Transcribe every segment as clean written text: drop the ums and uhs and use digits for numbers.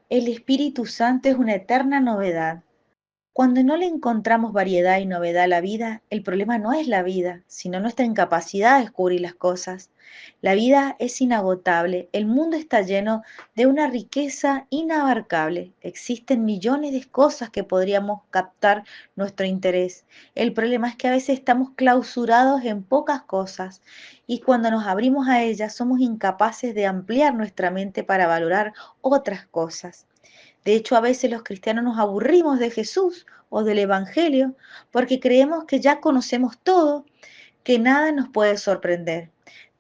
El Espíritu Santo es una eterna novedad. Cuando no le encontramos variedad y novedad a la vida, el problema no es la vida, sino nuestra incapacidad de descubrir las cosas. La vida es inagotable, el mundo está lleno de una riqueza inabarcable. Existen millones de cosas que podríamos captar nuestro interés. El problema es que a veces estamos clausurados en pocas cosas y cuando nos abrimos a ellas somos incapaces de ampliar nuestra mente para valorar otras cosas. De hecho, a veces los cristianos nos aburrimos de Jesús o del Evangelio porque creemos que ya conocemos todo, que nada nos puede sorprender.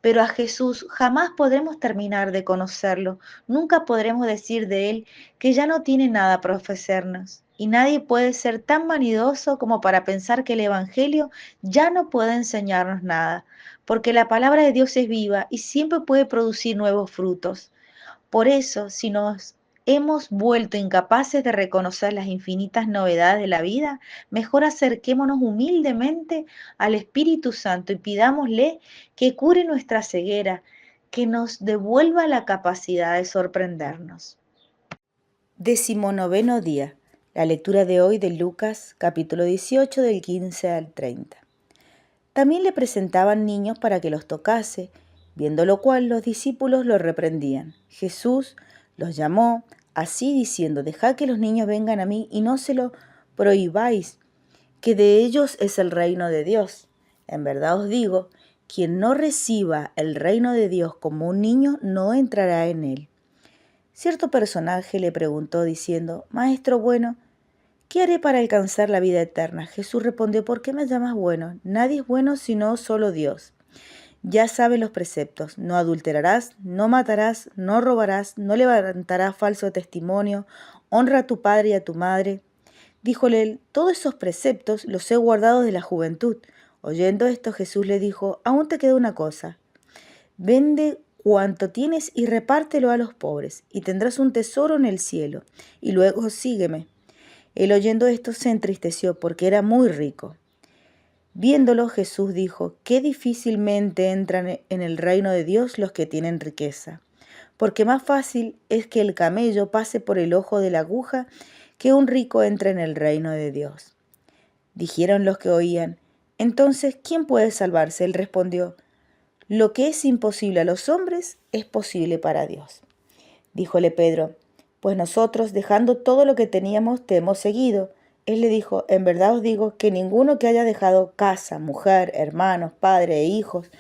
Pero a Jesús jamás podremos terminar de conocerlo, nunca podremos decir de él que ya no tiene nada para ofrecernos. Y nadie puede ser tan vanidoso como para pensar que el Evangelio ya no puede enseñarnos nada, porque la palabra de Dios es viva y siempre puede producir nuevos frutos. Por eso, si nos hemos vuelto incapaces de reconocer las infinitas novedades de la vida, mejor acerquémonos humildemente al Espíritu Santo y pidámosle que cure nuestra ceguera, que nos devuelva la capacidad de sorprendernos. 19º día. La lectura de hoy de Lucas, capítulo 18, del 15 al 30. También le presentaban niños para que los tocase, viendo lo cual los discípulos lo reprendían. Jesús los llamó así diciendo: Dejad que los niños vengan a mí y no se lo prohibáis, que de ellos es el reino de Dios. En verdad os digo, quien no reciba el reino de Dios como un niño no entrará en él. Cierto personaje le preguntó diciendo: Maestro bueno, ¿qué haré para alcanzar la vida eterna? Jesús respondió: ¿Por qué me llamas bueno? Nadie es bueno sino solo Dios. Ya sabes los preceptos: no adulterarás, no matarás, no robarás, no levantarás falso testimonio, honra a tu padre y a tu madre. Díjole él: todos esos preceptos los he guardado de la juventud. Oyendo esto, Jesús le dijo: aún te queda una cosa. Vende cuanto tienes y repártelo a los pobres, y tendrás un tesoro en el cielo, y luego sígueme. Él oyendo esto se entristeció porque era muy rico. Viéndolo, Jesús dijo: qué difícilmente entran en el reino de Dios los que tienen riqueza, porque más fácil es que el camello pase por el ojo de la aguja que un rico entre en el reino de Dios. Dijeron los que oían: entonces, ¿quién puede salvarse? Él respondió: lo que es imposible a los hombres es posible para Dios. Díjole Pedro: pues nosotros, dejando todo lo que teníamos, te hemos seguido. Él le dijo: en verdad os digo que ninguno que haya dejado casa, mujer, hermanos, padre e hijos,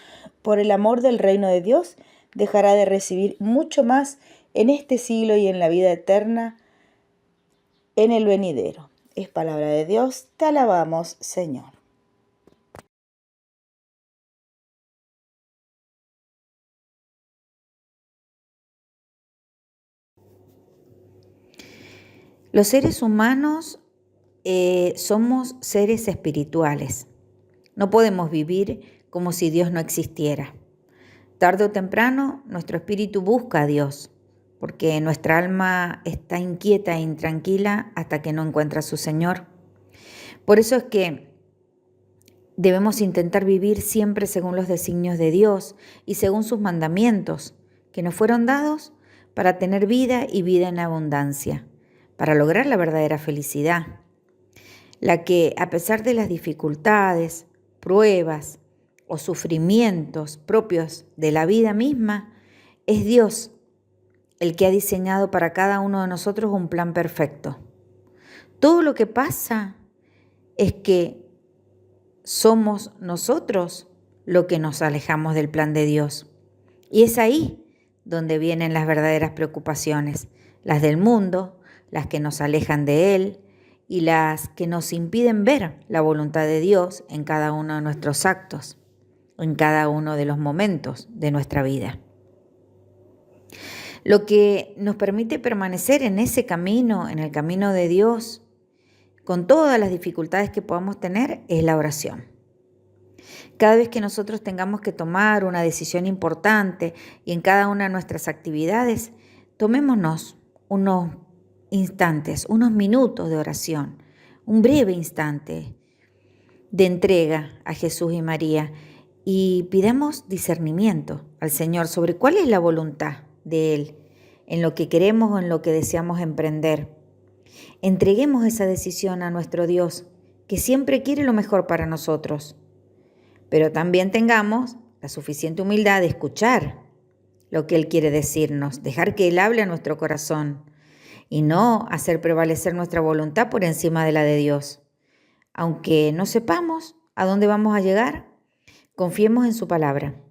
por el amor del reino de Dios, dejará de recibir mucho más en este siglo y en la vida eterna en el venidero. Es palabra de Dios, te alabamos, Señor. Los seres humanos somos seres espirituales. No podemos vivir como si Dios no existiera. Tarde o temprano, nuestro espíritu busca a Dios, porque nuestra alma está inquieta e intranquila hasta que no encuentra a su Señor. Por eso es que debemos intentar vivir siempre según los designios de Dios y según sus mandamientos, que nos fueron dados para tener vida y vida en abundancia, para lograr la verdadera felicidad, la que, a pesar de las dificultades, pruebas o sufrimientos propios de la vida misma, es Dios el que ha diseñado para cada uno de nosotros un plan perfecto. Todo lo que pasa es que somos nosotros lo que nos alejamos del plan de Dios. Y es ahí donde vienen las verdaderas preocupaciones, las del mundo, las que nos alejan de Él y las que nos impiden ver la voluntad de Dios en cada uno de nuestros actos, en cada uno de los momentos de nuestra vida. Lo que nos permite permanecer en ese camino, en el camino de Dios, con todas las dificultades que podamos tener, es la oración. Cada vez que nosotros tengamos que tomar una decisión importante y en cada una de nuestras actividades, tomémonos unos instantes, unos minutos de oración, un breve instante de entrega a Jesús y María y pidamos discernimiento al Señor sobre cuál es la voluntad de Él en lo que queremos o en lo que deseamos emprender. Entreguemos esa decisión a nuestro Dios, que siempre quiere lo mejor para nosotros. Pero también tengamos la suficiente humildad de escuchar lo que Él quiere decirnos, dejar que Él hable a nuestro corazón y no hacer prevalecer nuestra voluntad por encima de la de Dios. Aunque no sepamos a dónde vamos a llegar, confiemos en su palabra,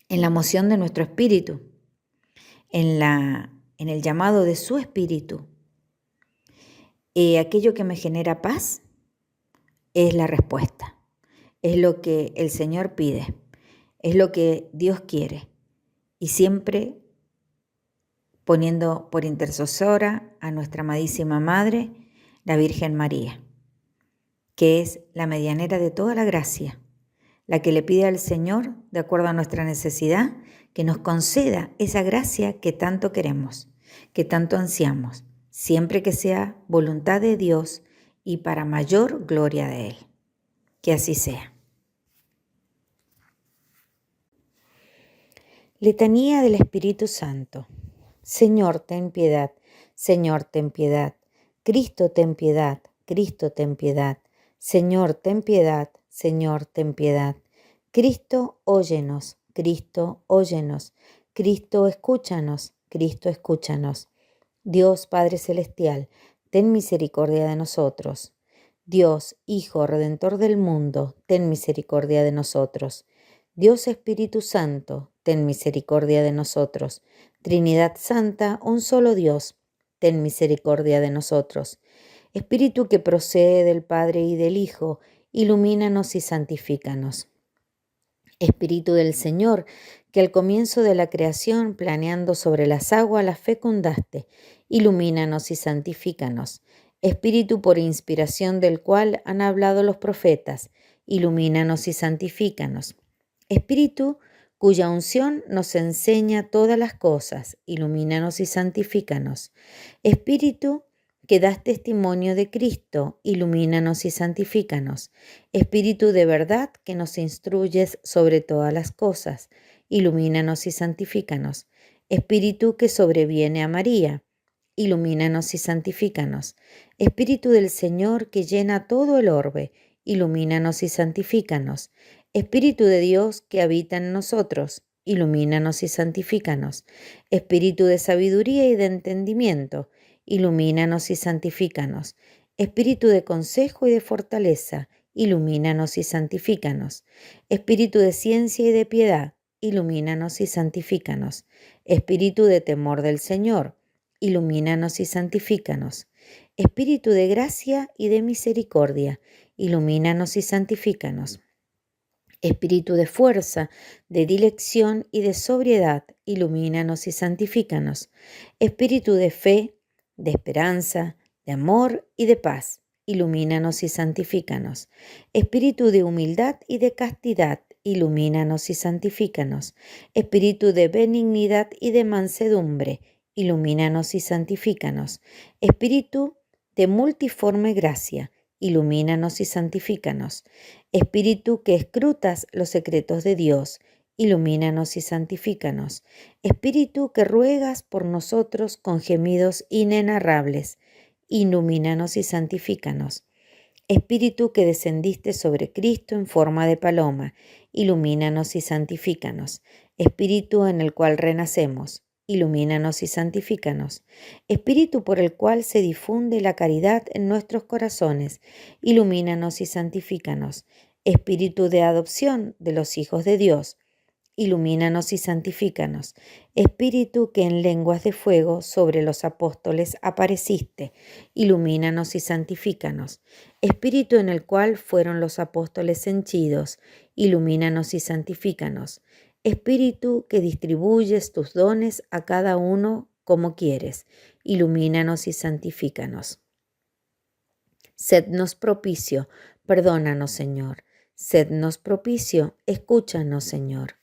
en la moción de nuestro espíritu, en el llamado de su espíritu. Aquello que me genera paz es la respuesta, es lo que el Señor pide, es lo que Dios quiere. Y siempre poniendo por intercesora a nuestra amadísima Madre, la Virgen María, que es la medianera de toda la gracia, la que le pide al Señor, de acuerdo a nuestra necesidad, que nos conceda esa gracia que tanto queremos, que tanto ansiamos, siempre que sea voluntad de Dios y para mayor gloria de Él. Que así sea. Letanía del Espíritu Santo. Señor, ten piedad. Señor, ten piedad. Cristo, ten piedad. Cristo, ten piedad. Señor, ten piedad. Señor, ten piedad. Cristo, óyenos. Cristo, óyenos. Cristo, escúchanos. Cristo, escúchanos. Dios Padre Celestial, ten misericordia de nosotros. Dios, Hijo Redentor del mundo, ten misericordia de nosotros. Dios Espíritu Santo, ten misericordia de nosotros. Trinidad Santa, un solo Dios, ten misericordia de nosotros. Espíritu que procede del Padre y del Hijo, ilumínanos y santifícanos. Espíritu del Señor, que al comienzo de la creación, planeando sobre las aguas, las fecundaste, ilumínanos y santifícanos. Espíritu por inspiración del cual han hablado los profetas, ilumínanos y santifícanos. Espíritu cuya unción nos enseña todas las cosas, ilumínanos y santifícanos. Espíritu que das testimonio de Cristo, ilumínanos y santifícanos. Espíritu de verdad que nos instruyes sobre todas las cosas, ilumínanos y santifícanos. Espíritu que sobreviene a María, ilumínanos y santifícanos. Espíritu del Señor que llena todo el orbe, ilumínanos y santifícanos. Espíritu de Dios que habita en nosotros, ilumínanos y santifícanos. Espíritu de sabiduría y de entendimiento, ilumínanos y santifícanos. Espíritu de consejo y de fortaleza, ilumínanos y santifícanos. Espíritu de ciencia y de piedad, ilumínanos y santifícanos. Espíritu de temor del Señor, ilumínanos y santifícanos. Espíritu de gracia y de misericordia, ilumínanos y santifícanos. Espíritu de fuerza, de dilección y de sobriedad, ilumínanos y santifícanos. Espíritu de fe, de esperanza, de amor y de paz, ilumínanos y santifícanos. Espíritu de humildad y de castidad, ilumínanos y santifícanos. Espíritu de benignidad y de mansedumbre, ilumínanos y santifícanos. Espíritu de multiforme gracia, ilumínanos y santifícanos. Espíritu que escrutas los secretos de Dios, ilumínanos y santifícanos. Espíritu que ruegas por nosotros con gemidos inenarrables, ilumínanos y santifícanos. Espíritu que descendiste sobre Cristo en forma de paloma, ilumínanos y santifícanos. Espíritu en el cual renacemos, ilumínanos y santifícanos. Espíritu por el cual se difunde la caridad en nuestros corazones, ilumínanos y santifícanos. Espíritu de adopción de los hijos de Dios, ilumínanos y santifícanos. Espíritu que en lenguas de fuego sobre los apóstoles apareciste, ilumínanos y santifícanos. Espíritu en el cual fueron los apóstoles henchidos, ilumínanos y santifícanos. Espíritu que distribuyes tus dones a cada uno como quieres, ilumínanos y santifícanos. Sednos propicio, perdónanos, Señor. Sednos propicio, escúchanos, Señor.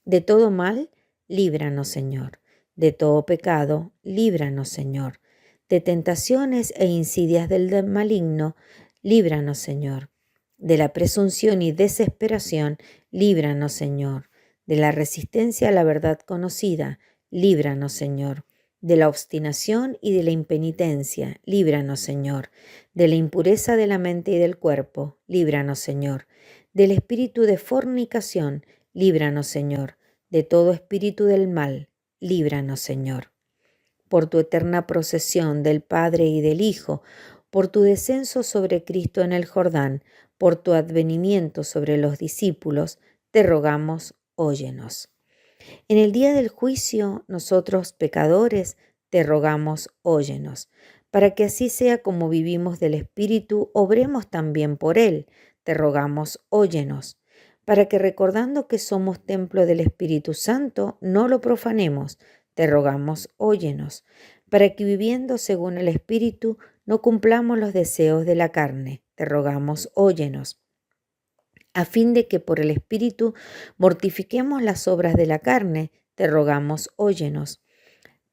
De todo mal, líbranos, Señor. De todo pecado, líbranos, Señor. De tentaciones e insidias del maligno, líbranos, Señor. De la presunción y desesperación, líbranos, Señor. De la resistencia a la verdad conocida, líbranos, Señor. de la obstinación y de la impenitencia, líbranos, Señor, de la impureza de la mente y del cuerpo, líbranos, Señor, del espíritu de fornicación, líbranos, Señor, de todo espíritu del mal, líbranos, Señor. Por tu eterna procesión del Padre y del Hijo, por tu descenso sobre Cristo en el Jordán, por tu advenimiento sobre los discípulos, te rogamos, óyenos. En el día del juicio, nosotros pecadores, te rogamos, óyenos, para que así sea como vivimos del Espíritu, obremos también por Él, te rogamos, óyenos, para que recordando que somos templo del Espíritu Santo, no lo profanemos, te rogamos, óyenos, para que viviendo según el Espíritu, no cumplamos los deseos de la carne, te rogamos, óyenos, a fin de que por el Espíritu mortifiquemos las obras de la carne, te rogamos, óyenos,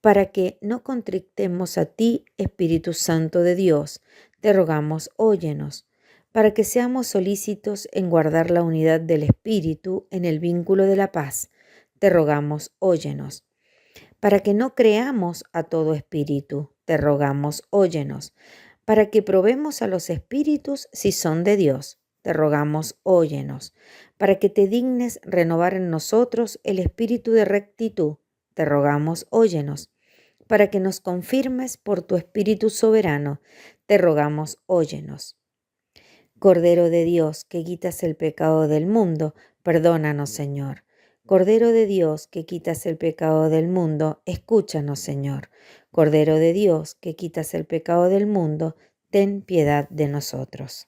para que no contrictemos a ti, Espíritu Santo de Dios, te rogamos, óyenos, para que seamos solícitos en guardar la unidad del Espíritu en el vínculo de la paz, te rogamos, óyenos, para que no creamos a todo espíritu, te rogamos, óyenos, para que probemos a los espíritus si son de Dios, te rogamos, óyenos, para que te dignes renovar en nosotros el espíritu de rectitud, te rogamos, óyenos, para que nos confirmes por tu espíritu soberano, te rogamos, óyenos. Cordero de Dios, que quitas el pecado del mundo, perdónanos, Señor. Cordero de Dios, que quitas el pecado del mundo, escúchanos, Señor. Cordero de Dios, que quitas el pecado del mundo, ten piedad de nosotros.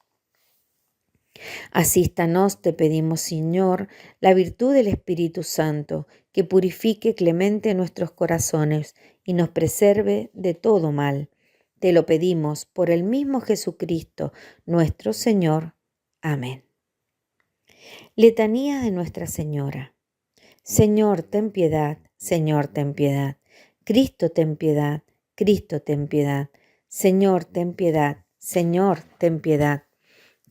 Asístanos, te pedimos, Señor, la virtud del Espíritu Santo, que purifique clemente nuestros corazones y nos preserve de todo mal. Te lo pedimos por el mismo Jesucristo, nuestro Señor. Amén. Letanía de Nuestra Señora. Señor, ten piedad. Señor, ten piedad. Cristo, ten piedad. Cristo, ten piedad. Señor, ten piedad. Señor, ten piedad.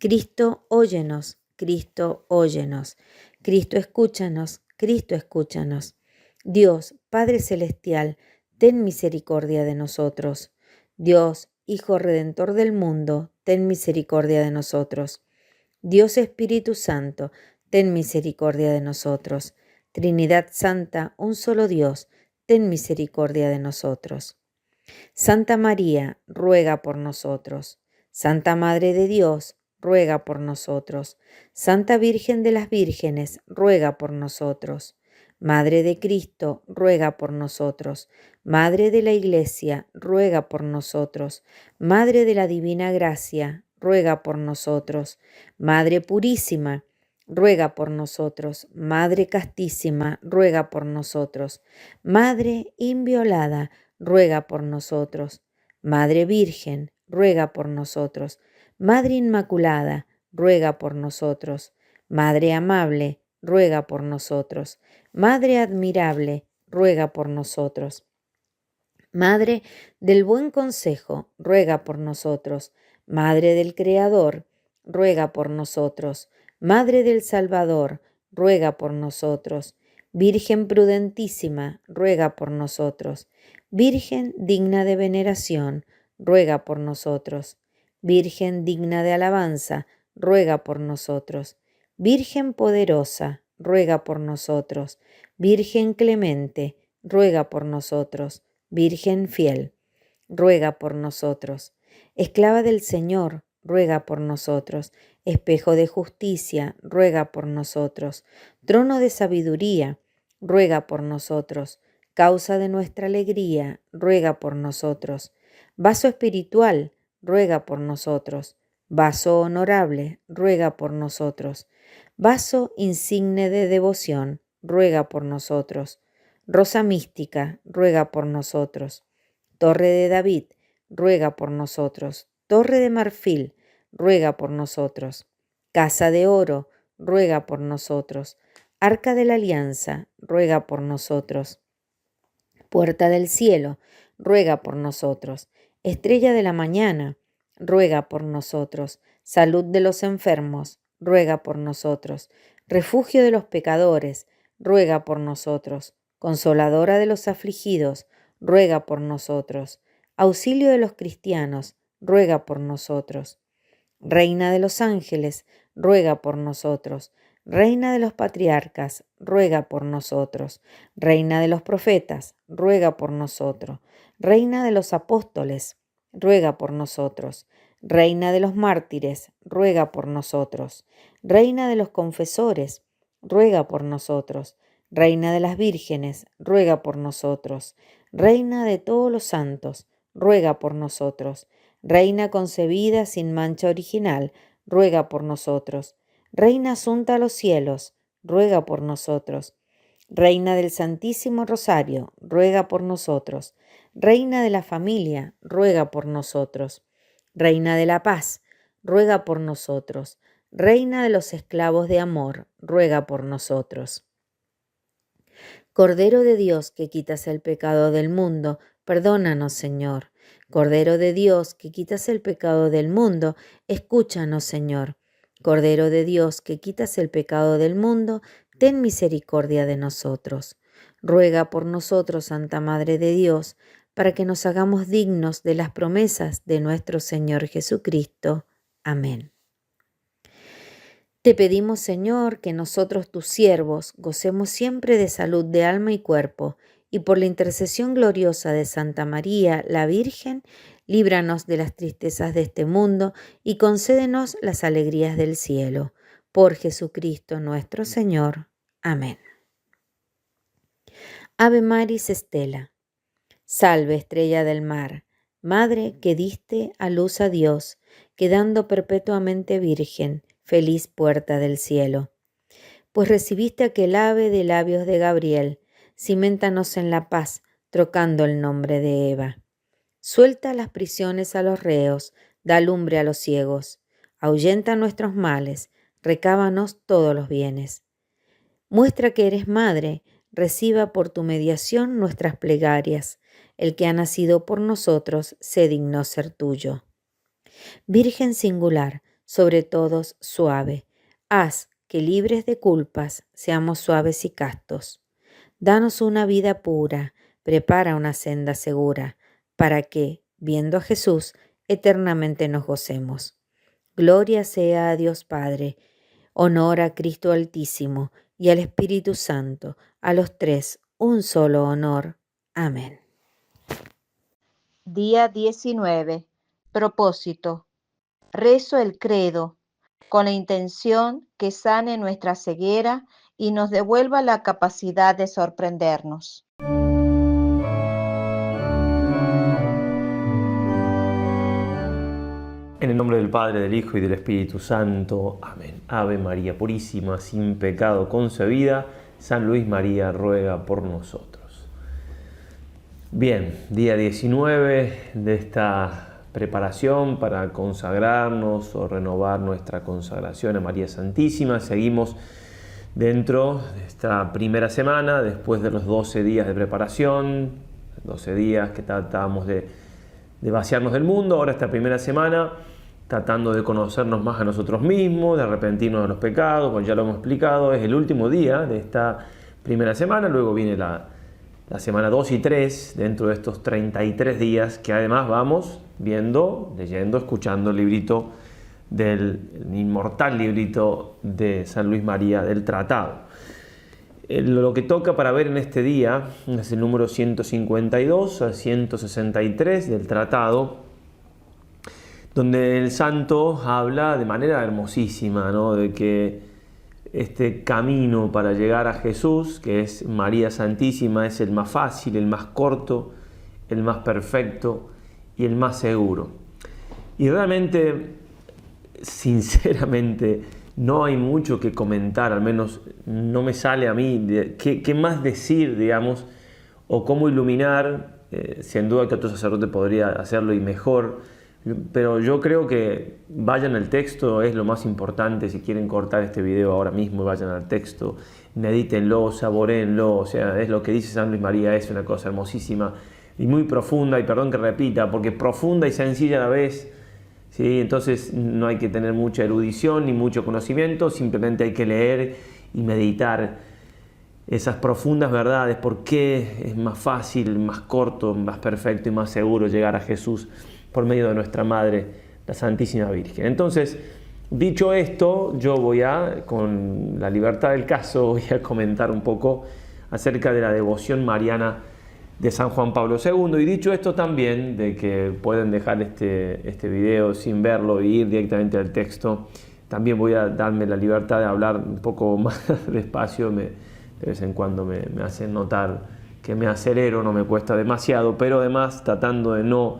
Cristo, óyenos. Cristo, óyenos. Cristo, escúchanos. Cristo, escúchanos. Dios, Padre Celestial, ten misericordia de nosotros. Dios, Hijo Redentor del mundo, ten misericordia de nosotros. Dios Espíritu Santo, ten misericordia de nosotros. Trinidad Santa, un solo Dios, ten misericordia de nosotros. Santa María, ruega por nosotros. Santa Madre de Dios, ruega por nosotros. Santa Virgen de las Vírgenes, ruega por nosotros. Madre de Cristo, ruega por nosotros. Madre de la Iglesia, ruega por nosotros. Madre de la Divina Gracia, ruega por nosotros. Madre Purísima, ruega por nosotros. Madre Castísima, ruega por nosotros. Madre Inviolada, ruega por nosotros. Madre Virgen, ruega por nosotros. Madre Inmaculada, ruega por nosotros. Madre Amable, ruega por nosotros. Madre Admirable, ruega por nosotros. Madre del Buen Consejo, ruega por nosotros. Madre del Creador, ruega por nosotros. Madre del Salvador, ruega por nosotros. Virgen prudentísima, ruega por nosotros. Virgen digna de veneración, ruega por nosotros. Virgen digna de alabanza, ruega por nosotros. Virgen poderosa, ruega por nosotros. Virgen clemente, ruega por nosotros. Virgen fiel, ruega por nosotros. Esclava del Señor, ruega por nosotros. Espejo de justicia, ruega por nosotros. Trono de sabiduría, ruega por nosotros. Causa de nuestra alegría, ruega por nosotros. Vaso espiritual, ruega por nosotros. Vaso honorable, ruega por nosotros. Vaso insigne de devoción, ruega por nosotros. Rosa mística, ruega por nosotros. Torre de David, ruega por nosotros. Torre de marfil, ruega por nosotros. Casa de oro, ruega por nosotros. Arca de la alianza, ruega por nosotros. Puerta del cielo, ruega por nosotros. Estrella de la mañana, ruega por nosotros. Salud de los enfermos, ruega por nosotros. Refugio de los pecadores, ruega por nosotros. Consoladora de los afligidos, ruega por nosotros. Auxilio de los cristianos, ruega por nosotros. Reina de los ángeles, ruega por nosotros. Reina de los patriarcas, ruega por nosotros. Reina de los profetas, ruega por nosotros. Reina de los apóstoles, ruega por nosotros. Reina de los mártires, ruega por nosotros. Reina de los confesores, ruega por nosotros. Reina de las vírgenes, ruega por nosotros. Reina de todos los santos, ruega por nosotros. Reina concebida sin mancha original, ruega por nosotros. Reina asunta a los cielos, ruega por nosotros. Reina del Santísimo Rosario, ruega por nosotros. Reina de la familia, ruega por nosotros. Reina de la paz, ruega por nosotros. Reina de los esclavos de amor, ruega por nosotros. Cordero de Dios, que quitas el pecado del mundo, perdónanos, Señor. Cordero de Dios, que quitas el pecado del mundo, escúchanos, Señor. Cordero de Dios, que quitas el pecado del mundo, ten misericordia de nosotros. Ruega por nosotros, Santa Madre de Dios, para que nos hagamos dignos de las promesas de nuestro Señor Jesucristo. Amén. Te pedimos, Señor, que nosotros, tus siervos, gocemos siempre de salud de alma y cuerpo, y por la intercesión gloriosa de Santa María, la Virgen, líbranos de las tristezas de este mundo y concédenos las alegrías del cielo. Por Jesucristo nuestro Señor. Amén. Ave Maris Stella. Salve, estrella del mar, Madre que diste a luz a Dios, quedando perpetuamente virgen, feliz puerta del cielo. Pues recibiste aquel ave de labios de Gabriel, ciméntanos en la paz, trocando el nombre de Eva. Suelta las prisiones a los reos, da lumbre a los ciegos, ahuyenta nuestros males, recábanos todos los bienes. Muestra que eres madre, reciba por tu mediación nuestras plegarias. El que ha nacido por nosotros se dignó ser tuyo. Virgen singular, sobre todos suave, haz que libres de culpas seamos suaves y castos. Danos una vida pura, prepara una senda segura, para que, viendo a Jesús, eternamente nos gocemos. Gloria sea a Dios Padre, honor a Cristo Altísimo y al Espíritu Santo, a los tres un solo honor. Amén. Día 19. Propósito. Rezo el credo con la intención que sane nuestra ceguera y nos devuelva la capacidad de sorprendernos. En el nombre del Padre, del Hijo y del Espíritu Santo. Amén. Ave María Purísima, sin pecado concebida, San Luis María ruega por nosotros. Bien, día 19 de esta preparación para consagrarnos o renovar nuestra consagración a María Santísima. Seguimos dentro de esta primera semana, después de los 12 días de preparación, 12 días que tratábamos de vaciarnos del mundo. Ahora esta primera semana tratando de conocernos más a nosotros mismos, de arrepentirnos de los pecados, pues ya lo hemos explicado, es el último día de esta primera semana, luego viene la semana 2 y 3, dentro de estos 33 días que además vamos viendo, leyendo, escuchando el librito el inmortal librito de San Luis María del Tratado. Lo que toca para ver en este día es el número 152 a 163 del Tratado, donde el santo habla de manera hermosísima, ¿no?, de que este camino para llegar a Jesús, que es María Santísima, es el más fácil, el más corto, el más perfecto y el más seguro. Y realmente, sinceramente, no hay mucho que comentar, al menos no me sale a mí qué más decir, digamos, o cómo iluminar. Sin duda que otro sacerdote podría hacerlo y mejor, pero yo creo que vayan al texto, es lo más importante. Si quieren cortar este video ahora mismo, vayan al texto, medítenlo, saboréenlo. O sea, es lo que dice San Luis María, es una cosa hermosísima y muy profunda, y perdón que repita, porque profunda y sencilla a la vez. ¿Sí? Entonces no hay que tener mucha erudición ni mucho conocimiento, simplemente hay que leer y meditar esas profundas verdades, por qué es más fácil, más corto, más perfecto y más seguro llegar a Jesús por medio de nuestra Madre, la Santísima Virgen. Entonces, dicho esto, yo voy a, con la libertad del caso, voy a comentar un poco acerca de la devoción mariana de San Juan Pablo II, y dicho esto también, de que pueden dejar este video sin verlo e ir directamente al texto, también voy a darme la libertad de hablar un poco más despacio. De vez en cuando me hacen notar que me acelero, no me cuesta demasiado, pero además tratando de no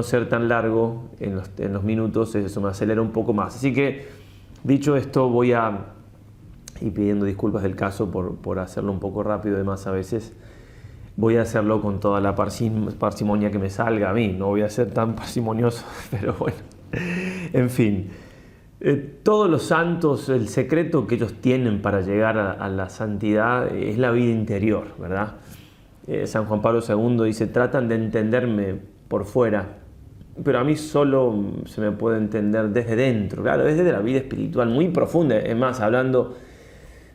ser tan largo en los minutos, eso me acelera un poco más. Así que, dicho esto, y pidiendo disculpas del caso por hacerlo un poco rápido, además a veces voy a hacerlo con toda la parsimonia que me salga a mí, no voy a ser tan parsimonioso, pero bueno, en fin. Todos los santos, el secreto que ellos tienen para llegar a la santidad es la vida interior, ¿verdad? San Juan Pablo II dice, tratan de entenderme por fuera, pero a mí solo se me puede entender desde dentro, claro, desde la vida espiritual muy profunda. Es más, hablando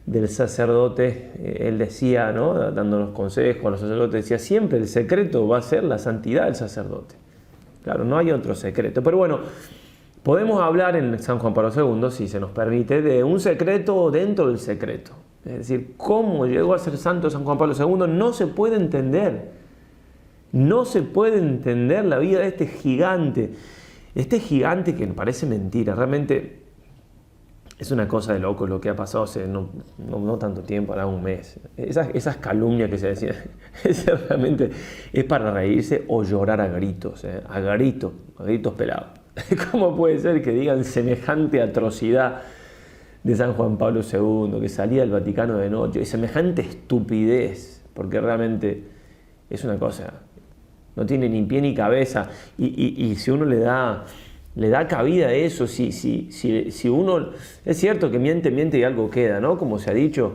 del sacerdote, él decía, ¿no?, dándonos consejos a los sacerdotes, decía, siempre el secreto va a ser la santidad del sacerdote. Claro, no hay otro secreto, pero bueno, podemos hablar en San Juan Pablo II, si se nos permite, de un secreto dentro del secreto. Es decir, cómo llegó a ser santo San Juan Pablo II no se puede entender. No se puede entender la vida de este gigante que me parece mentira. Realmente es una cosa de loco lo que ha pasado hace no tanto tiempo, ahora un mes. Esas calumnias que se decían, realmente es para reírse o llorar a gritos, a gritos pelados. ¿Cómo puede ser que digan semejante atrocidad de San Juan Pablo II, que salía del Vaticano de noche, y semejante estupidez? Porque realmente es una cosa, no tiene ni pie ni cabeza, y si uno le da cabida a eso, si uno, es cierto que miente y algo queda, ¿no?, como se ha dicho.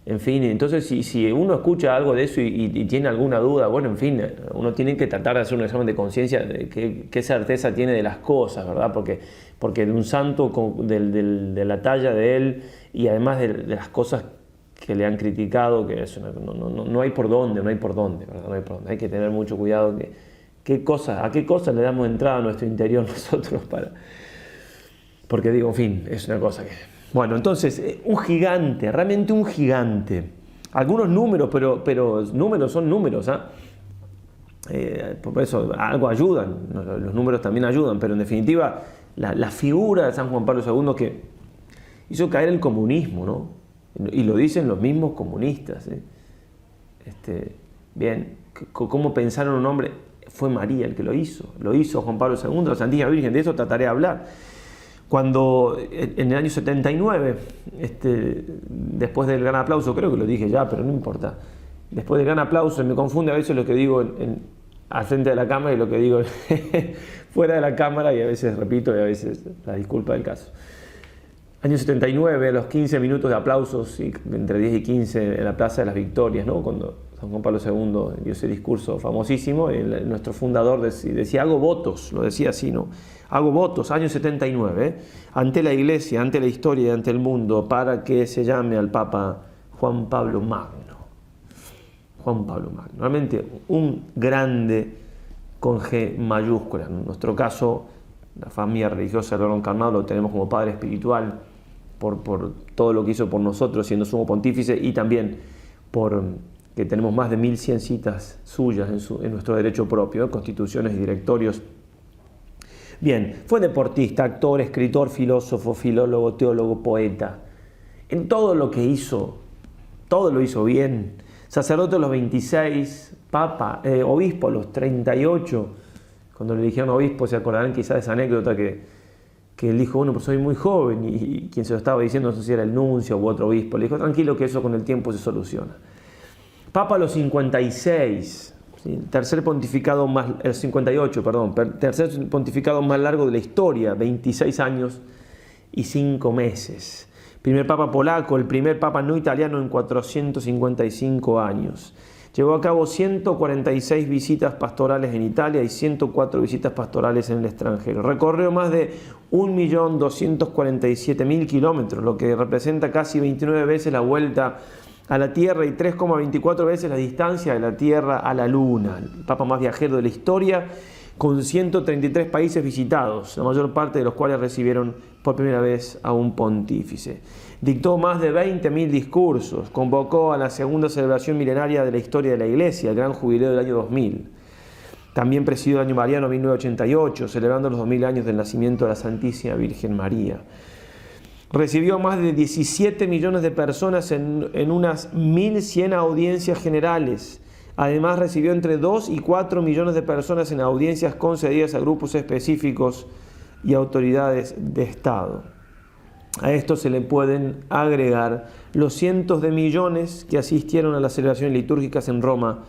En fin, entonces si uno escucha algo de eso y tiene alguna duda, bueno, en fin, uno tiene que tratar de hacer un examen de conciencia de qué certeza tiene de las cosas, ¿verdad? Porque de un santo de la talla de él, y además de las cosas que le han criticado, que no hay por dónde, ¿verdad? No hay por dónde. Hay que tener mucho cuidado a qué cosas le damos entrada a nuestro interior nosotros porque digo, en fin, es una cosa que... Bueno, entonces, un gigante, realmente un gigante. Algunos números, pero números son números, ¿ah? Por eso algo ayudan, los números también ayudan, pero en definitiva, la figura de San Juan Pablo II que hizo caer el comunismo, ¿no? Y lo dicen los mismos comunistas, ¿eh? Bien, ¿cómo pensaron un hombre? Fue María el que lo hizo Juan Pablo II, la Santísima Virgen, de eso trataré de hablar. Cuando en el año 79, después del gran aplauso, creo que lo dije ya, pero no importa, después del gran aplauso, me confunde a veces lo que digo al frente de la cámara y lo que digo fuera de la cámara, y a veces repito y a veces la disculpa del caso. Año 79, los 15 minutos de aplausos, entre 10 y 15 en la Plaza de las Victorias, ¿no?, cuando San Juan Pablo II dio ese discurso famosísimo, nuestro fundador decía, hago votos, lo decía así, ¿no? Hago votos, año 79, ante la Iglesia, ante la historia y ante el mundo, para que se llame al Papa Juan Pablo Magno. Juan Pablo Magno, realmente un grande con G mayúscula. En nuestro caso, la familia religiosa del Verbo Encarnado lo tenemos como padre espiritual por todo lo que hizo por nosotros siendo sumo pontífice, y también por que tenemos más de 1100 citas suyas en nuestro derecho propio, constituciones y directorios. Bien, fue deportista, actor, escritor, filósofo, filólogo, teólogo, poeta. En todo lo que hizo, todo lo hizo bien. Sacerdote a los 26, papa, obispo a los 38. Cuando le eligieron obispo, se acordarán quizás de esa anécdota que él dijo, bueno, pues soy muy joven, y quien se lo estaba diciendo, no sé si era el nuncio u otro obispo, le dijo, tranquilo que eso con el tiempo se soluciona. Papa a los 56, ¿sí? Tercer pontificado más largo de la historia, 26 años y 5 meses. Primer papa polaco, el primer papa no italiano en 455 años. Llevó a cabo 146 visitas pastorales en Italia y 104 visitas pastorales en el extranjero. Recorrió más de 1.247.000 kilómetros, lo que representa casi 29 veces la vuelta a la Tierra y 3,24 veces la distancia de la Tierra a la Luna. El Papa más viajero de la historia, con 133 países visitados, la mayor parte de los cuales recibieron por primera vez a un pontífice. Dictó más de 20.000 discursos, convocó a la segunda celebración milenaria de la historia de la Iglesia, el Gran Jubileo del año 2000. También presidió el año mariano 1988, celebrando los 2000 años del nacimiento de la Santísima Virgen María. Recibió a más de 17 millones de personas en unas 1.100 audiencias generales. Además, recibió entre 2 y 4 millones de personas en audiencias concedidas a grupos específicos y autoridades de Estado. A esto se le pueden agregar los cientos de millones que asistieron a las celebraciones litúrgicas en Roma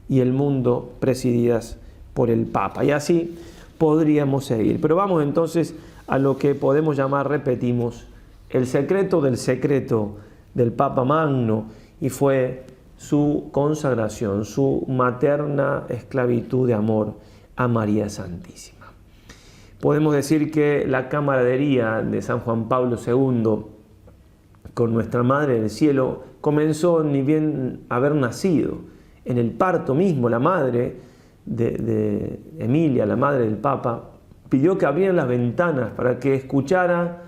y el mundo presididas por el Papa. Y así podríamos seguir. Pero vamos entonces a lo que podemos llamar, repetimos, el secreto del Papa Magno, y fue su consagración, su materna esclavitud de amor a María Santísima. Podemos decir que la camaradería de San Juan Pablo II con nuestra Madre del Cielo comenzó ni bien haber nacido. En el parto mismo, la madre de Emilia, la madre del Papa, pidió que abrieran las ventanas para que escuchara,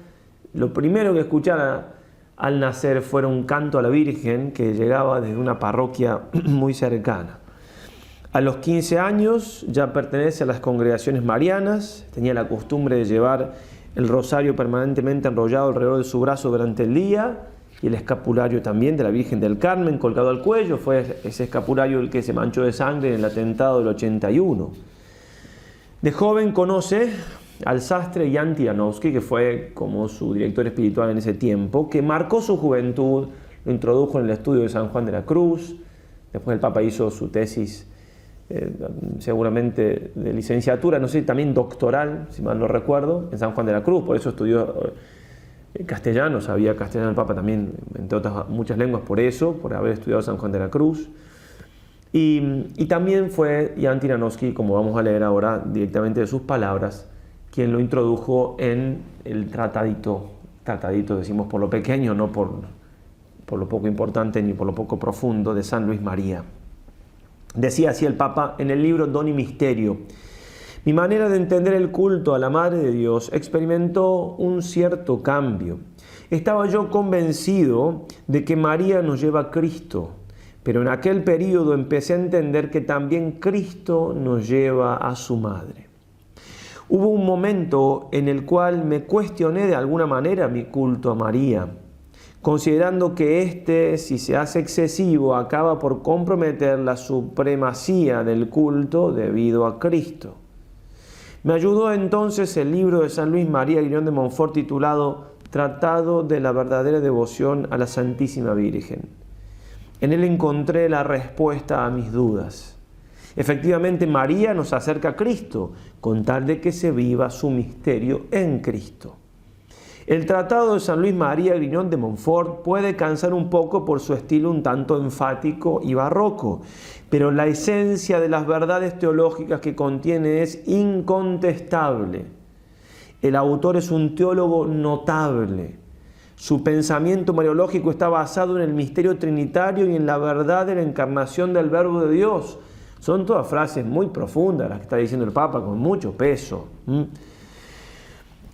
lo primero que escuchara al nacer fuera un canto a la Virgen que llegaba desde una parroquia muy cercana. A los 15 años ya pertenece a las congregaciones marianas, tenía la costumbre de llevar el rosario permanentemente enrollado alrededor de su brazo durante el día y el escapulario también de la Virgen del Carmen colgado al cuello. Fue ese escapulario el que se manchó de sangre en el atentado del 81. De joven conoce al sastre Jan Tyranowski, que fue como su director espiritual en ese tiempo, que marcó su juventud, lo introdujo en el estudio de San Juan de la Cruz. Después el Papa hizo su tesis seguramente de licenciatura, no sé, también doctoral, si mal no recuerdo, en San Juan de la Cruz. Por eso estudió castellano, sabía castellano el Papa también, entre otras muchas lenguas, por eso, por haber estudiado San Juan de la Cruz. Y también fue Jan Tyranowski, como vamos a leer ahora directamente de sus palabras, quien lo introdujo en el tratadito decimos por lo pequeño, no por lo poco importante ni por lo poco profundo, de San Luis María. Decía así el Papa en el libro Don y Misterio: mi manera de entender el culto a la Madre de Dios experimentó un cierto cambio. Estaba yo convencido de que María nos lleva a Cristo, pero en aquel periodo empecé a entender que también Cristo nos lleva a su Madre. Hubo un momento en el cual me cuestioné de alguna manera mi culto a María, considerando que si se hace excesivo, acaba por comprometer la supremacía del culto debido a Cristo. Me ayudó entonces el libro de San Luis María Grignion de Montfort titulado Tratado de la verdadera devoción a la Santísima Virgen. En él encontré la respuesta a mis dudas. Efectivamente, María nos acerca a Cristo, con tal de que se viva su misterio en Cristo. El Tratado de San Luis María Grignion de Montfort puede cansar un poco por su estilo un tanto enfático y barroco, pero la esencia de las verdades teológicas que contiene es incontestable. El autor es un teólogo notable. Su pensamiento mariológico está basado en el misterio trinitario y en la verdad de la encarnación del Verbo de Dios. Son todas frases muy profundas las que está diciendo el Papa, con mucho peso.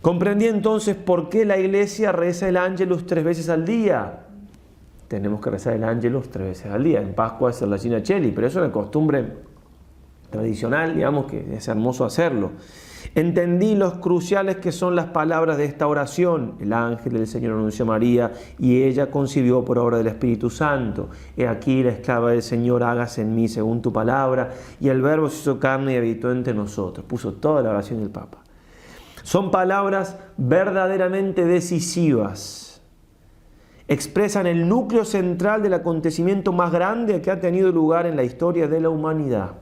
Comprendí entonces por qué la Iglesia reza el Ángelus 3 veces al día. Tenemos que rezar el Ángelus 3 veces al día. En Pascua es la Regina Cheli, pero eso es una costumbre tradicional, digamos que es hermoso hacerlo. Entendí los cruciales que son las palabras de esta oración. El ángel del Señor anunció a María y ella concibió por obra del Espíritu Santo. He aquí la esclava del Señor, hágase en mí según tu palabra. Y el Verbo se hizo carne y habitó entre nosotros. Puso toda la oración del Papa. Son palabras verdaderamente decisivas. Expresan el núcleo central del acontecimiento más grande que ha tenido lugar en la historia de la humanidad.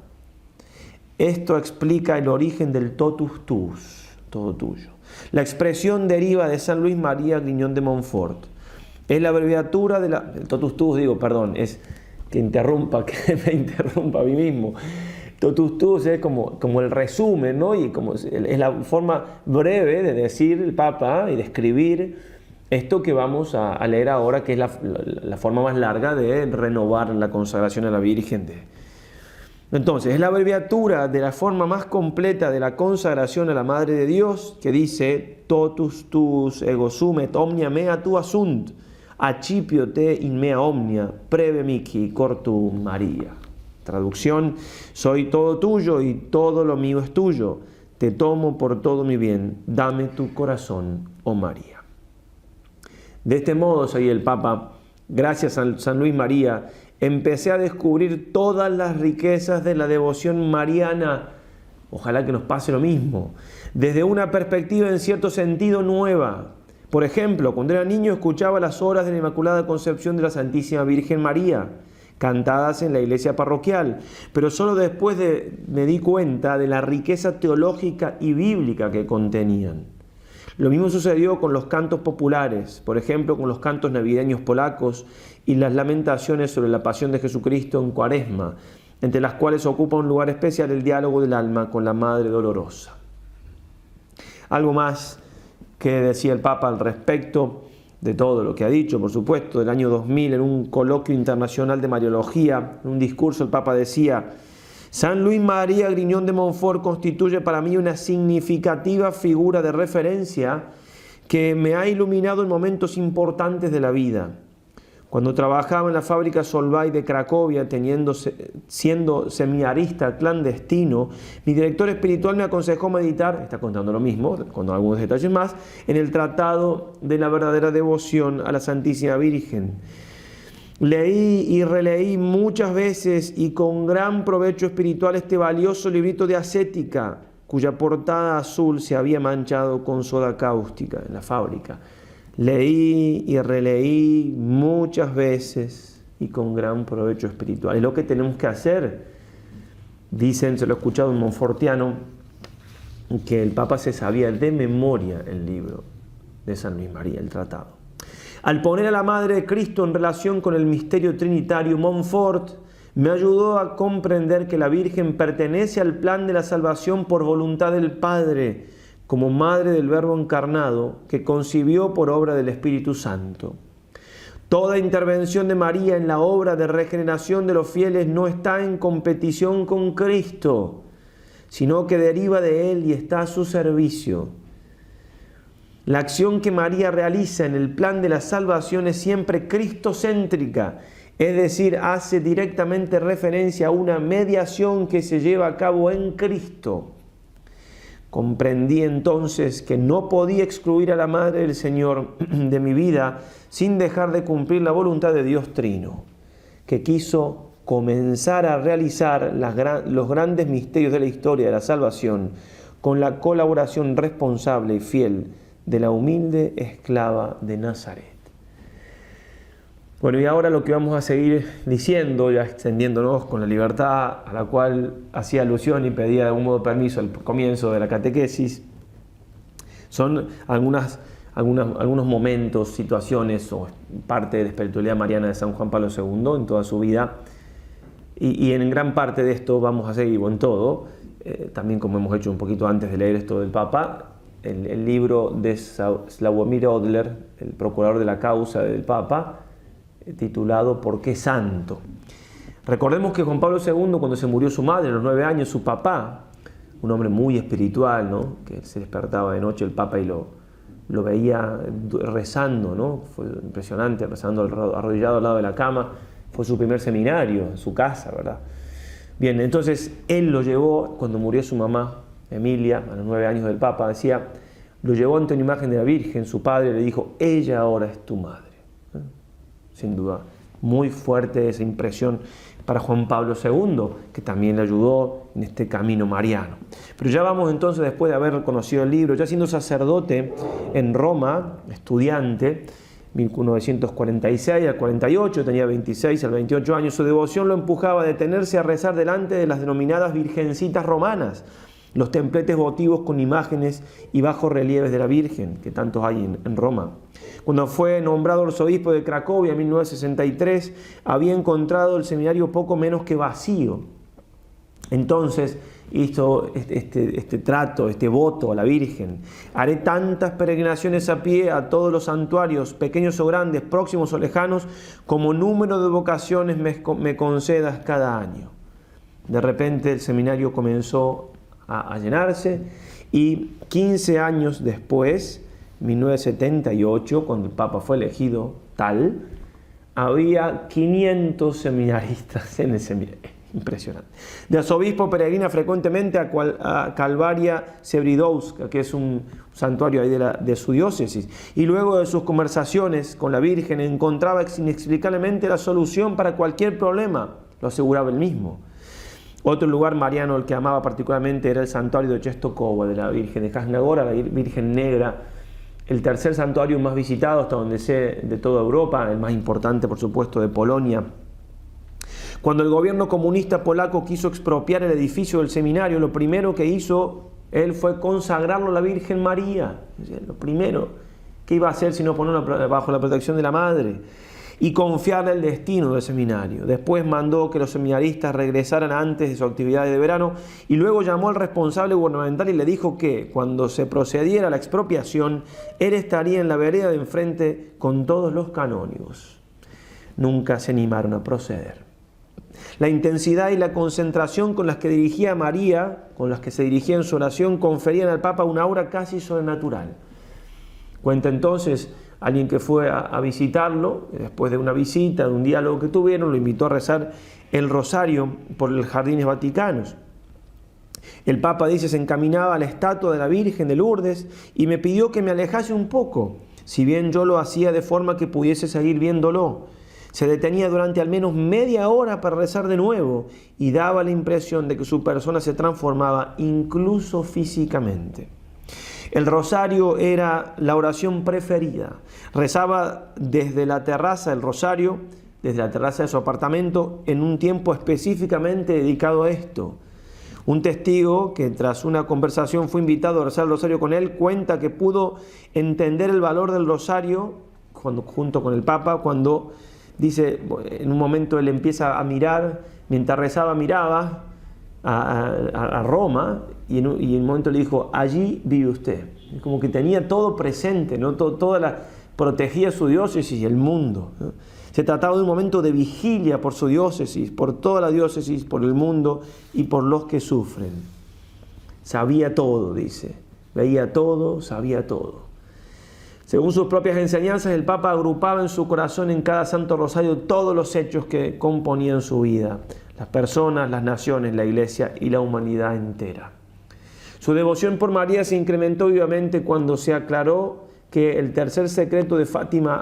Esto explica el origen del totus tuus, todo tuyo. La expresión deriva de San Luis María Grignion de Montfort. Es la abreviatura el totus tuus, es que me interrumpa a mí mismo. Totus tuus es como el resumen, ¿no? Y como es la forma breve de decir el Papa y de escribir esto que vamos a leer ahora, que es la forma más larga de renovar la consagración a la Virgen. Entonces, es la abreviatura de la forma más completa de la consagración a la Madre de Dios, que dice totus tuus ego sum et omnia mea tua sunt, accipio te in mea omnia, preve mihi cortum Maria. Traducción: soy todo tuyo y todo lo mío es tuyo, te tomo por todo mi bien, dame tu corazón, oh María. De este modo, seguía el Papa, gracias a San Luis María, empecé a descubrir todas las riquezas de la devoción mariana. Ojalá que nos pase lo mismo, desde una perspectiva en cierto sentido nueva. Por ejemplo, cuando era niño escuchaba las horas de la Inmaculada Concepción de la Santísima Virgen María, cantadas en la iglesia parroquial, pero solo después me di cuenta de la riqueza teológica y bíblica que contenían. Lo mismo sucedió con los cantos populares, por ejemplo con los cantos navideños polacos y las lamentaciones sobre la pasión de Jesucristo en Cuaresma, entre las cuales ocupa un lugar especial el diálogo del alma con la Madre Dolorosa. Algo más que decía el Papa al respecto de todo lo que ha dicho, por supuesto, del año 2000, en un coloquio internacional de Mariología, en un discurso el Papa decía: San Luis María Griñón de Montfort constituye para mí una significativa figura de referencia que me ha iluminado en momentos importantes de la vida. Cuando trabajaba en la fábrica Solvay de Cracovia, siendo seminarista clandestino, mi director espiritual me aconsejó meditar, está contando lo mismo, con algunos detalles más, en el Tratado de la verdadera devoción a la Santísima Virgen. Leí y releí muchas veces y con gran provecho espiritual este valioso librito de ascética, cuya portada azul se había manchado con soda cáustica en la fábrica. Leí y releí muchas veces y con gran provecho espiritual. Es lo que tenemos que hacer. Dicen, se lo he escuchado un monfortiano, que el Papa se sabía de memoria el libro de San Luis María, el tratado. Al poner a la Madre de Cristo en relación con el misterio trinitario, Montfort me ayudó a comprender que la Virgen pertenece al plan de la salvación por voluntad del Padre, como Madre del Verbo encarnado, que concibió por obra del Espíritu Santo. Toda intervención de María en la obra de regeneración de los fieles no está en competición con Cristo, sino que deriva de Él y está a su servicio. La acción que María realiza en el plan de la salvación es siempre cristocéntrica, es decir, hace directamente referencia a una mediación que se lleva a cabo en Cristo. Comprendí entonces que no podía excluir a la Madre del Señor de mi vida sin dejar de cumplir la voluntad de Dios Trino, que quiso comenzar a realizar los grandes misterios de la historia de la salvación con la colaboración responsable y fiel de la humilde esclava de Nazaret. Bueno, y ahora lo que vamos a seguir diciendo, ya extendiéndonos con la libertad a la cual hacía alusión y pedía de algún modo permiso al comienzo de la catequesis, son algunos momentos, situaciones o parte de la espiritualidad mariana de San Juan Pablo II en toda su vida, y en gran parte de esto vamos a seguir, o en todo, también como hemos hecho un poquito antes de leer esto del Papa, el libro de Sławomir Odler, el procurador de la causa del Papa, titulado ¿Por qué santo? Recordemos que Juan Pablo II, cuando se murió su madre a los 9 años, su papá, un hombre muy espiritual, ¿no?, que se despertaba de noche el Papa y lo veía rezando, ¿no?, fue impresionante, rezando arrodillado al lado de la cama, fue su primer seminario en su casa, ¿verdad? Bien, entonces él lo llevó, cuando murió su mamá, Emilia, a los 9 años del Papa, decía, lo llevó ante una imagen de la Virgen, su padre le dijo, ella ahora es tu madre. Sin duda, muy fuerte esa impresión para Juan Pablo II, que también le ayudó en este camino mariano. Pero ya vamos entonces, después de haber conocido el libro, ya siendo sacerdote en Roma, estudiante, 1946 al 48, tenía 26 al 28 años, su devoción lo empujaba a detenerse a rezar delante de las denominadas virgencitas romanas, los templetes votivos con imágenes y bajos relieves de la Virgen, que tantos hay en Roma. Cuando fue nombrado arzobispo de Cracovia en 1963, había encontrado el seminario poco menos que vacío. Entonces hizo este trato, este voto a la Virgen. Haré tantas peregrinaciones a pie a todos los santuarios, pequeños o grandes, próximos o lejanos, como número de vocaciones me concedas cada año. De repente el seminario comenzó a llenarse y 15 años después, 1978, cuando el Papa fue elegido tal, había 500 seminaristas en el seminario. Impresionante. De arzobispo peregrina frecuentemente a Calvaria Sebridowska, que es un santuario ahí de su diócesis, y luego de sus conversaciones con la Virgen encontraba inexplicablemente la solución para cualquier problema, lo aseguraba él mismo. Otro lugar mariano al que amaba particularmente era el santuario de Czestochowa, de la Virgen de Jasna Góra, la Virgen Negra, el tercer santuario más visitado hasta donde sé de toda Europa, el más importante por supuesto de Polonia. Cuando el gobierno comunista polaco quiso expropiar el edificio del seminario, lo primero que hizo él fue consagrarlo a la Virgen María. Lo primero que iba a hacer sino ponerlo bajo la protección de la Madre y confiarle el destino del seminario. Después mandó que los seminaristas regresaran antes de su actividad de verano y luego llamó al responsable gubernamental y le dijo que cuando se procediera a la expropiación, él estaría en la vereda de enfrente con todos los canónigos. Nunca se animaron a proceder. La intensidad y la concentración con las que dirigía a María, con las que se dirigía en su oración, conferían al Papa una aura casi sobrenatural. Cuenta entonces alguien que fue a visitarlo, después de una visita, de un diálogo que tuvieron, lo invitó a rezar el rosario por los jardines vaticanos. El Papa, dice, se encaminaba a la estatua de la Virgen de Lourdes y me pidió que me alejase un poco, si bien yo lo hacía de forma que pudiese seguir viéndolo. Se detenía durante al menos media hora para rezar de nuevo y daba la impresión de que su persona se transformaba incluso físicamente. El rosario era la oración preferida. Rezaba desde la terraza del rosario, desde la terraza de su apartamento, en un tiempo específicamente dedicado a esto. Un testigo que tras una conversación fue invitado a rezar el rosario con él, cuenta que pudo entender el valor del rosario junto con el Papa cuando, dice, en un momento él empieza a mirar, mientras rezaba miraba a Roma y en un momento le dijo, allí vive usted. Como que tenía todo presente, ¿no? Protegía su diócesis y el mundo, ¿no? Se trataba de un momento de vigilia por su diócesis, por toda la diócesis, por el mundo y por los que sufren. Sabía todo, dice, veía todo, sabía todo. Según sus propias enseñanzas, el Papa agrupaba en su corazón en cada Santo Rosario todos los hechos que componían su vida, las personas, las naciones, la Iglesia y la humanidad entera. Su devoción por María se incrementó vivamente cuando se aclaró que el tercer secreto de Fátima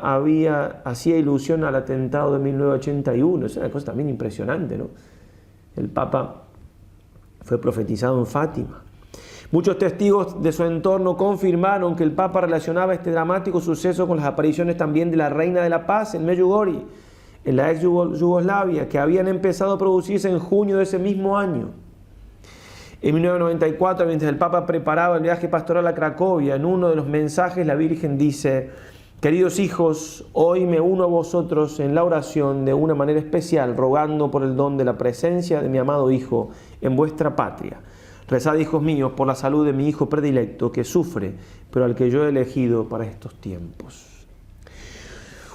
hacía ilusión al atentado de 1981. Es una cosa también impresionante, ¿no? El Papa fue profetizado en Fátima. Muchos testigos de su entorno confirmaron que el Papa relacionaba este dramático suceso con las apariciones también de la Reina de la Paz en Medjugorje, en la ex Yugoslavia, que habían empezado a producirse en junio de ese mismo año. En 1994, mientras el Papa preparaba el viaje pastoral a Cracovia, en uno de los mensajes la Virgen dice: queridos hijos, hoy me uno a vosotros en la oración de una manera especial, rogando por el don de la presencia de mi amado Hijo en vuestra patria. Rezad, hijos míos, por la salud de mi hijo predilecto que sufre, pero al que yo he elegido para estos tiempos.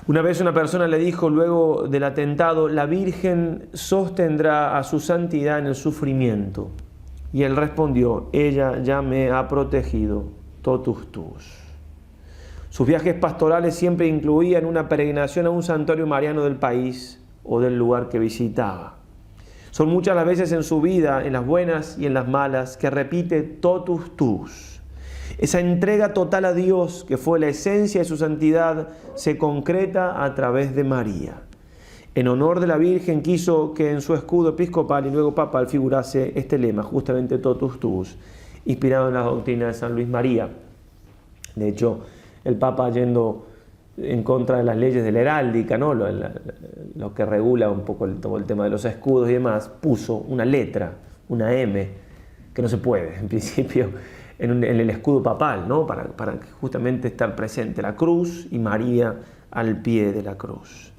Una vez una persona le dijo luego del atentado: la Virgen sostendrá a su santidad en el sufrimiento. Y él respondió: ella ya me ha protegido, totus tuus. Sus viajes pastorales siempre incluían una peregrinación a un santuario mariano del país o del lugar que visitaba. Son muchas las veces en su vida, en las buenas y en las malas, que repite totus tuus. Esa entrega total a Dios, que fue la esencia de su santidad, se concreta a través de María. En honor de la Virgen quiso que en su escudo episcopal y luego papal figurase este lema, justamente totus tuus, inspirado en la doctrina de San Luis María. De hecho, el Papa, yendo en contra de las leyes de la heráldica, ¿no? Lo que regula un poco todo el tema de los escudos y demás, puso una letra, una M, que no se puede, en principio, en el escudo papal, ¿no? Para justamente estar presente la cruz y María al pie de la cruz.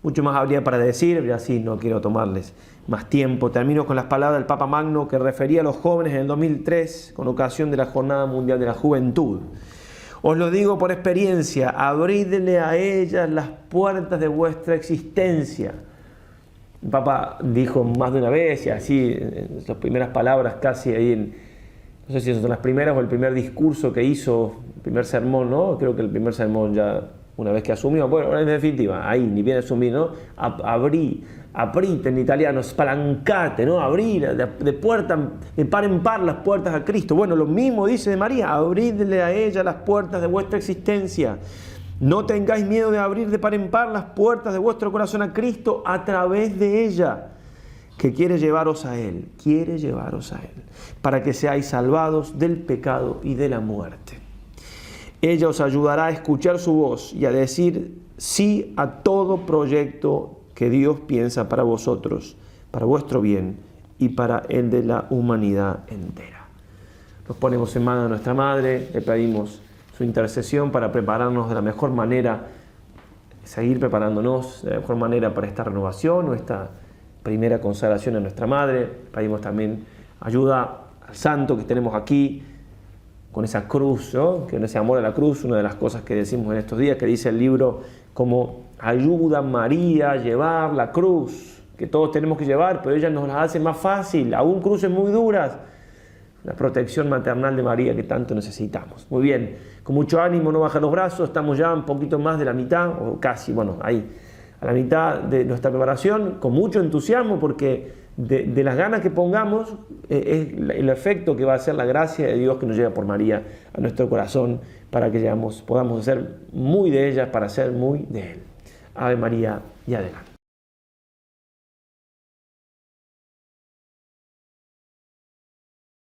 Mucho más habría para decir, y así no quiero tomarles más tiempo. Termino con las palabras del Papa Magno que refería a los jóvenes en el 2003 con ocasión de la Jornada Mundial de la Juventud. Os lo digo por experiencia, abridle a ellas las puertas de vuestra existencia. El Papa dijo más de una vez, y así, en sus primeras palabras casi ahí, no sé si son las primeras o el primer discurso que hizo, el primer sermón, ¿no? Creo que el primer sermón ya, una vez que asumió, bueno, en definitiva, ahí, ni bien asumir, ¿no? Aprite en italiano, spalancate, ¿no? Abrir de puerta, de par en par las puertas a Cristo. Bueno, lo mismo dice de María, abridle a ella las puertas de vuestra existencia. No tengáis miedo de abrir de par en par las puertas de vuestro corazón a Cristo a través de ella, que quiere llevaros a Él, para que seáis salvados del pecado y de la muerte. Ella os ayudará a escuchar su voz y a decir sí a todo proyecto que Dios piensa para vosotros, para vuestro bien y para el de la humanidad entera. Nos ponemos en manos de nuestra Madre, le pedimos su intercesión para prepararnos de la mejor manera, seguir preparándonos de la mejor manera para esta renovación o esta primera consagración a nuestra Madre. Pedimos también ayuda al santo que tenemos aquí, con esa cruz, ¿no? Que ese amor a la cruz, una de las cosas que decimos en estos días, que dice el libro, como ayuda a María a llevar la cruz, que todos tenemos que llevar, pero ella nos la hace más fácil, aún cruces muy duras. La protección maternal de María que tanto necesitamos. Muy bien, con mucho ánimo, no bajar los brazos, estamos ya un poquito más de la mitad, o casi, bueno, ahí, a la mitad de nuestra preparación, con mucho entusiasmo, porque de las ganas que pongamos, es el efecto que va a ser la gracia de Dios que nos lleva por María a nuestro corazón, para que podamos ser muy de ella, para ser muy de Él. Ave María y adelante.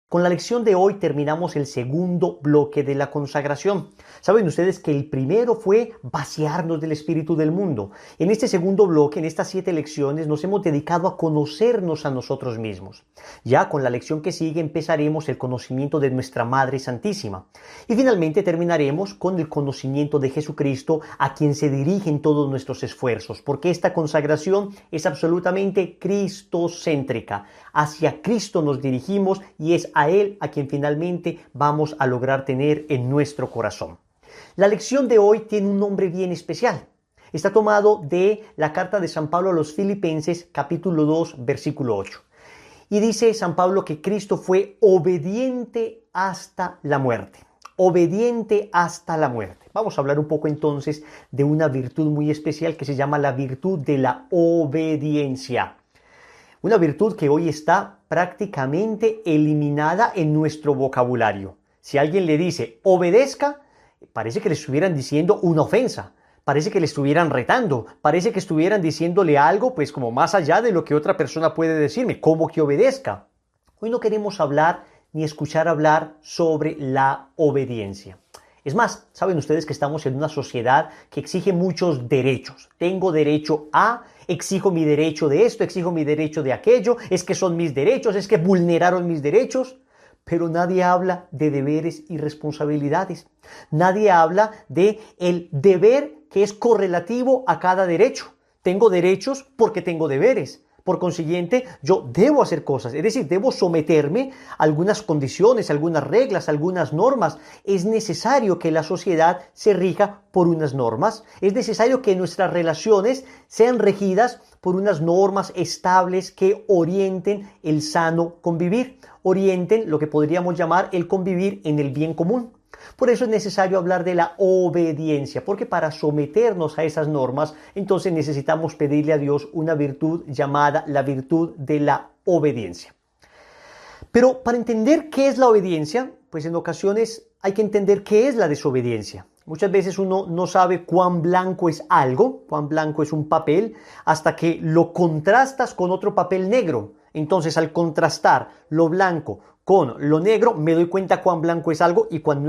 Con la lección de hoy terminamos el segundo bloque de la consagración. Saben ustedes que el primero fue vaciarnos del espíritu del mundo. En este segundo bloque, en estas 7 lecciones, nos hemos dedicado a conocernos a nosotros mismos. Ya con la lección que sigue empezaremos el conocimiento de nuestra Madre Santísima. Y finalmente terminaremos con el conocimiento de Jesucristo, a quien se dirigen todos nuestros esfuerzos, porque esta consagración es absolutamente cristocéntrica. Hacia Cristo nos dirigimos y es a Él a quien finalmente vamos a lograr tener en nuestro corazón. La lección de hoy tiene un nombre bien especial. Está tomado de la carta de San Pablo a los Filipenses, capítulo 2, versículo 8. Y dice San Pablo que Cristo fue obediente hasta la muerte. Obediente hasta la muerte. Vamos a hablar un poco entonces de una virtud muy especial que se llama la virtud de la obediencia. Una virtud que hoy está prácticamente eliminada en nuestro vocabulario. Si alguien le dice obedezca, parece que le estuvieran diciendo una ofensa, parece que le estuvieran retando, parece que estuvieran diciéndole algo pues como más allá de lo que otra persona puede decirme, como que obedezca. Hoy no queremos hablar ni escuchar hablar sobre la obediencia. Es más, saben ustedes que estamos en una sociedad que exige muchos derechos. Tengo derecho a, exijo mi derecho de esto, exijo mi derecho de aquello, es que son mis derechos, es que vulneraron mis derechos. Pero nadie habla de deberes y responsabilidades. Nadie habla de el deber que es correlativo a cada derecho. Tengo derechos porque tengo deberes. Por consiguiente, yo debo hacer cosas, es decir, debo someterme a algunas condiciones, algunas reglas, algunas normas. Es necesario que la sociedad se rija por unas normas. Es necesario que nuestras relaciones sean regidas por unas normas estables que orienten el sano convivir, orienten lo que podríamos llamar el convivir en el bien común. Por eso es necesario hablar de la obediencia, porque para someternos a esas normas, entonces necesitamos pedirle a Dios una virtud llamada la virtud de la obediencia. Pero para entender qué es la obediencia, pues en ocasiones hay que entender qué es la desobediencia. Muchas veces uno no sabe cuán blanco es algo, cuán blanco es un papel, hasta que lo contrastas con otro papel negro. Entonces, al contrastar lo blanco con lo negro, me doy cuenta cuán blanco es algo y cuán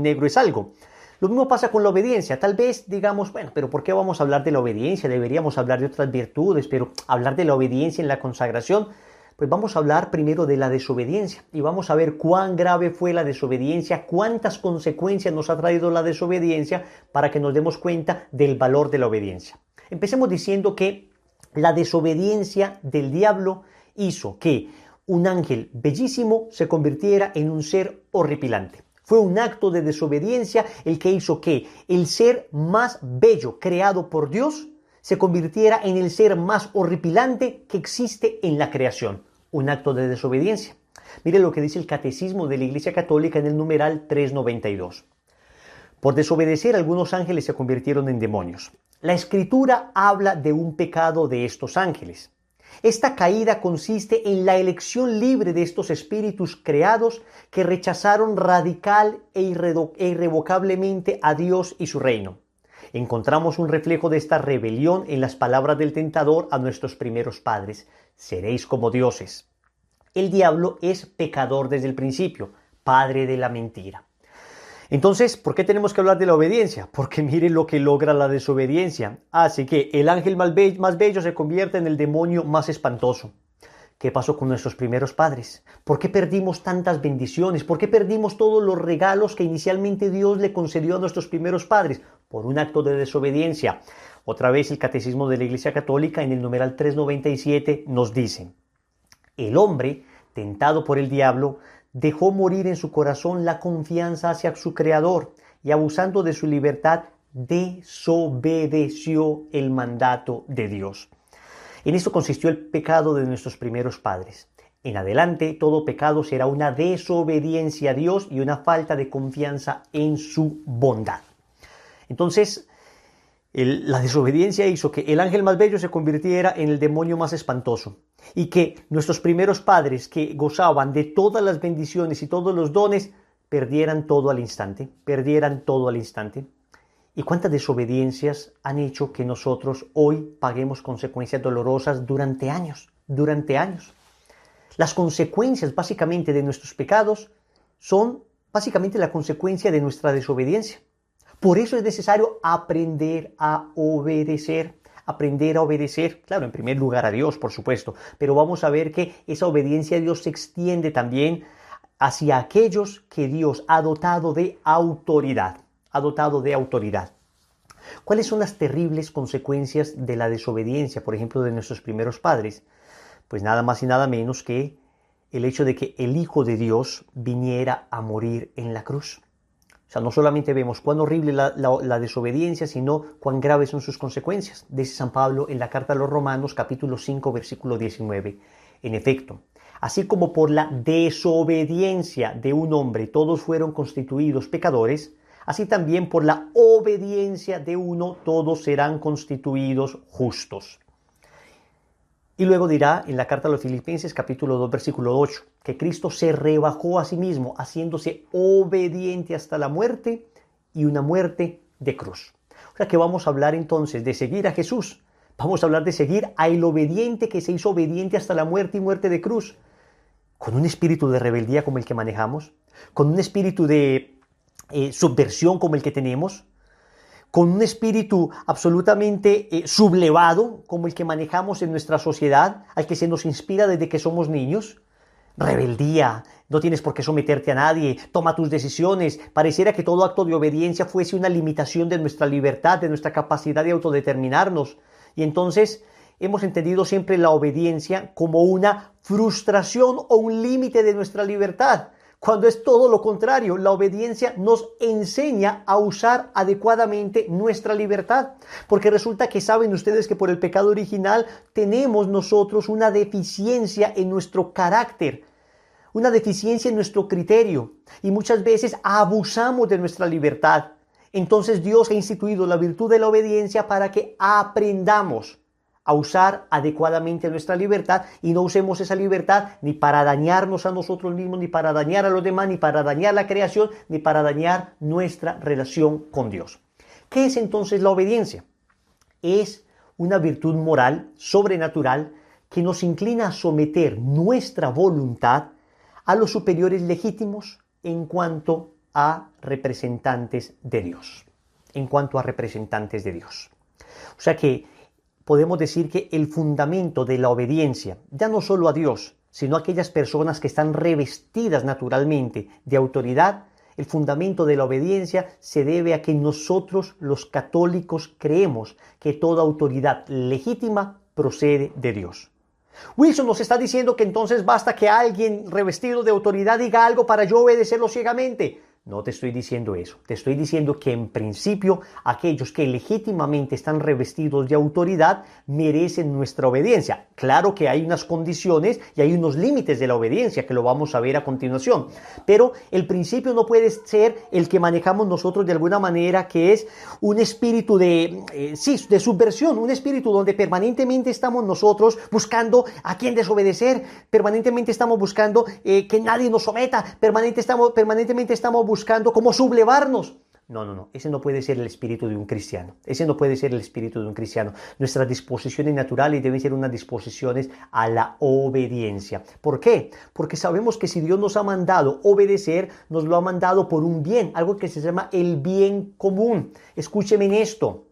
negro es algo. Lo mismo pasa con la obediencia. Tal vez digamos, bueno, pero ¿por qué vamos a hablar de la obediencia? Deberíamos hablar de otras virtudes, pero hablar de la obediencia en la consagración, pues vamos a hablar primero de la desobediencia y vamos a ver cuán grave fue la desobediencia, cuántas consecuencias nos ha traído la desobediencia para que nos demos cuenta del valor de la obediencia. Empecemos diciendo que la desobediencia del diablo hizo que un ángel bellísimo se convirtiera en un ser horripilante. Fue un acto de desobediencia el que hizo que el ser más bello creado por Dios se convirtiera en el ser más horripilante que existe en la creación. Un acto de desobediencia. Mire lo que dice el Catecismo de la Iglesia Católica en el numeral 392. Por desobedecer, algunos ángeles se convirtieron en demonios. La Escritura habla de un pecado de estos ángeles. Esta caída consiste en la elección libre de estos espíritus creados que rechazaron radical e irrevocablemente a Dios y su reino. Encontramos un reflejo de esta rebelión en las palabras del tentador a nuestros primeros padres: seréis como dioses. El diablo es pecador desde el principio, padre de la mentira. Entonces, ¿por qué tenemos que hablar de la obediencia? Porque miren lo que logra la desobediencia. Así que el ángel más bello se convierte en el demonio más espantoso. ¿Qué pasó con nuestros primeros padres? ¿Por qué perdimos tantas bendiciones? ¿Por qué perdimos todos los regalos que inicialmente Dios le concedió a nuestros primeros padres? Por un acto de desobediencia. Otra vez el Catecismo de la Iglesia Católica en el numeral 397 nos dice: el hombre, tentado por el diablo, dejó morir en su corazón la confianza hacia su Creador y, abusando de su libertad, desobedeció el mandato de Dios. En esto consistió el pecado de nuestros primeros padres. En adelante, todo pecado será una desobediencia a Dios y una falta de confianza en su bondad. Entonces, la desobediencia hizo que el ángel más bello se convirtiera en el demonio más espantoso y que nuestros primeros padres, que gozaban de todas las bendiciones y todos los dones, perdieran todo al instante. ¿Y cuántas desobediencias han hecho que nosotros hoy paguemos consecuencias dolorosas durante años? Las consecuencias básicamente de nuestros pecados son básicamente la consecuencia de nuestra desobediencia. Por eso es necesario aprender a obedecer. Claro, en primer lugar a Dios, por supuesto, pero vamos a ver que esa obediencia a Dios se extiende también hacia aquellos que Dios ha dotado de autoridad. ¿Cuáles son las terribles consecuencias de la desobediencia, por ejemplo, de nuestros primeros padres? Pues nada más y nada menos que el hecho de que el Hijo de Dios viniera a morir en la cruz. O sea, no solamente vemos cuán horrible la desobediencia, sino cuán graves son sus consecuencias. Dice San Pablo en la carta a los Romanos, capítulo 5, versículo 19. En efecto, así como por la desobediencia de un hombre todos fueron constituidos pecadores, así también por la obediencia de uno todos serán constituidos justos. Y luego dirá en la carta a los Filipenses, capítulo 2, versículo 8, que Cristo se rebajó a sí mismo, haciéndose obediente hasta la muerte, y una muerte de cruz. O sea que vamos a hablar entonces de seguir a Jesús. Vamos a hablar de seguir a el obediente que se hizo obediente hasta la muerte y muerte de cruz. Con un espíritu de rebeldía como el que manejamos, con un espíritu de subversión como el que tenemos, con un espíritu absolutamente sublevado como el que manejamos en nuestra sociedad, al que se nos inspira desde que somos niños. Rebeldía, no tienes por qué someterte a nadie, toma tus decisiones. Pareciera que todo acto de obediencia fuese una limitación de nuestra libertad, de nuestra capacidad de autodeterminarnos. Y entonces hemos entendido siempre la obediencia como una frustración o un límite de nuestra libertad, cuando es todo lo contrario. La obediencia nos enseña a usar adecuadamente nuestra libertad, porque resulta que saben ustedes que por el pecado original tenemos nosotros una deficiencia en nuestro carácter, una deficiencia en nuestro criterio, y muchas veces abusamos de nuestra libertad. Entonces Dios ha instituido la virtud de la obediencia para que aprendamos a usar adecuadamente nuestra libertad y no usemos esa libertad ni para dañarnos a nosotros mismos, ni para dañar a los demás, ni para dañar la creación, ni para dañar nuestra relación con Dios. ¿Qué es entonces la obediencia? Es una virtud moral, sobrenatural, que nos inclina a someter nuestra voluntad a los superiores legítimos en cuanto a representantes de Dios. O sea que podemos decir que el fundamento de la obediencia, ya no solo a Dios, sino a aquellas personas que están revestidas naturalmente de autoridad, El fundamento de la obediencia se debe a que nosotros los católicos creemos que toda autoridad legítima procede de Dios. Wilson nos está diciendo que entonces basta que alguien revestido de autoridad diga algo para yo obedecerlo ciegamente. No te estoy diciendo eso. Te estoy diciendo que en principio aquellos que legítimamente están revestidos de autoridad merecen nuestra obediencia. Claro que hay unas condiciones y hay unos límites de la obediencia que lo vamos a ver a continuación. Pero el principio no puede ser el que manejamos nosotros de alguna manera, que es un espíritu de subversión, un espíritu donde permanentemente estamos nosotros buscando a quién desobedecer, permanentemente estamos buscando que nadie nos someta, permanentemente estamos buscando cómo sublevarnos. No, ese no puede ser el espíritu de un cristiano. Ese no puede ser el espíritu de un cristiano. Nuestras disposiciones naturales deben ser unas disposiciones a la obediencia. ¿Por qué? Porque sabemos que si Dios nos ha mandado obedecer, nos lo ha mandado por un bien, algo que se llama el bien común. Escúcheme en esto.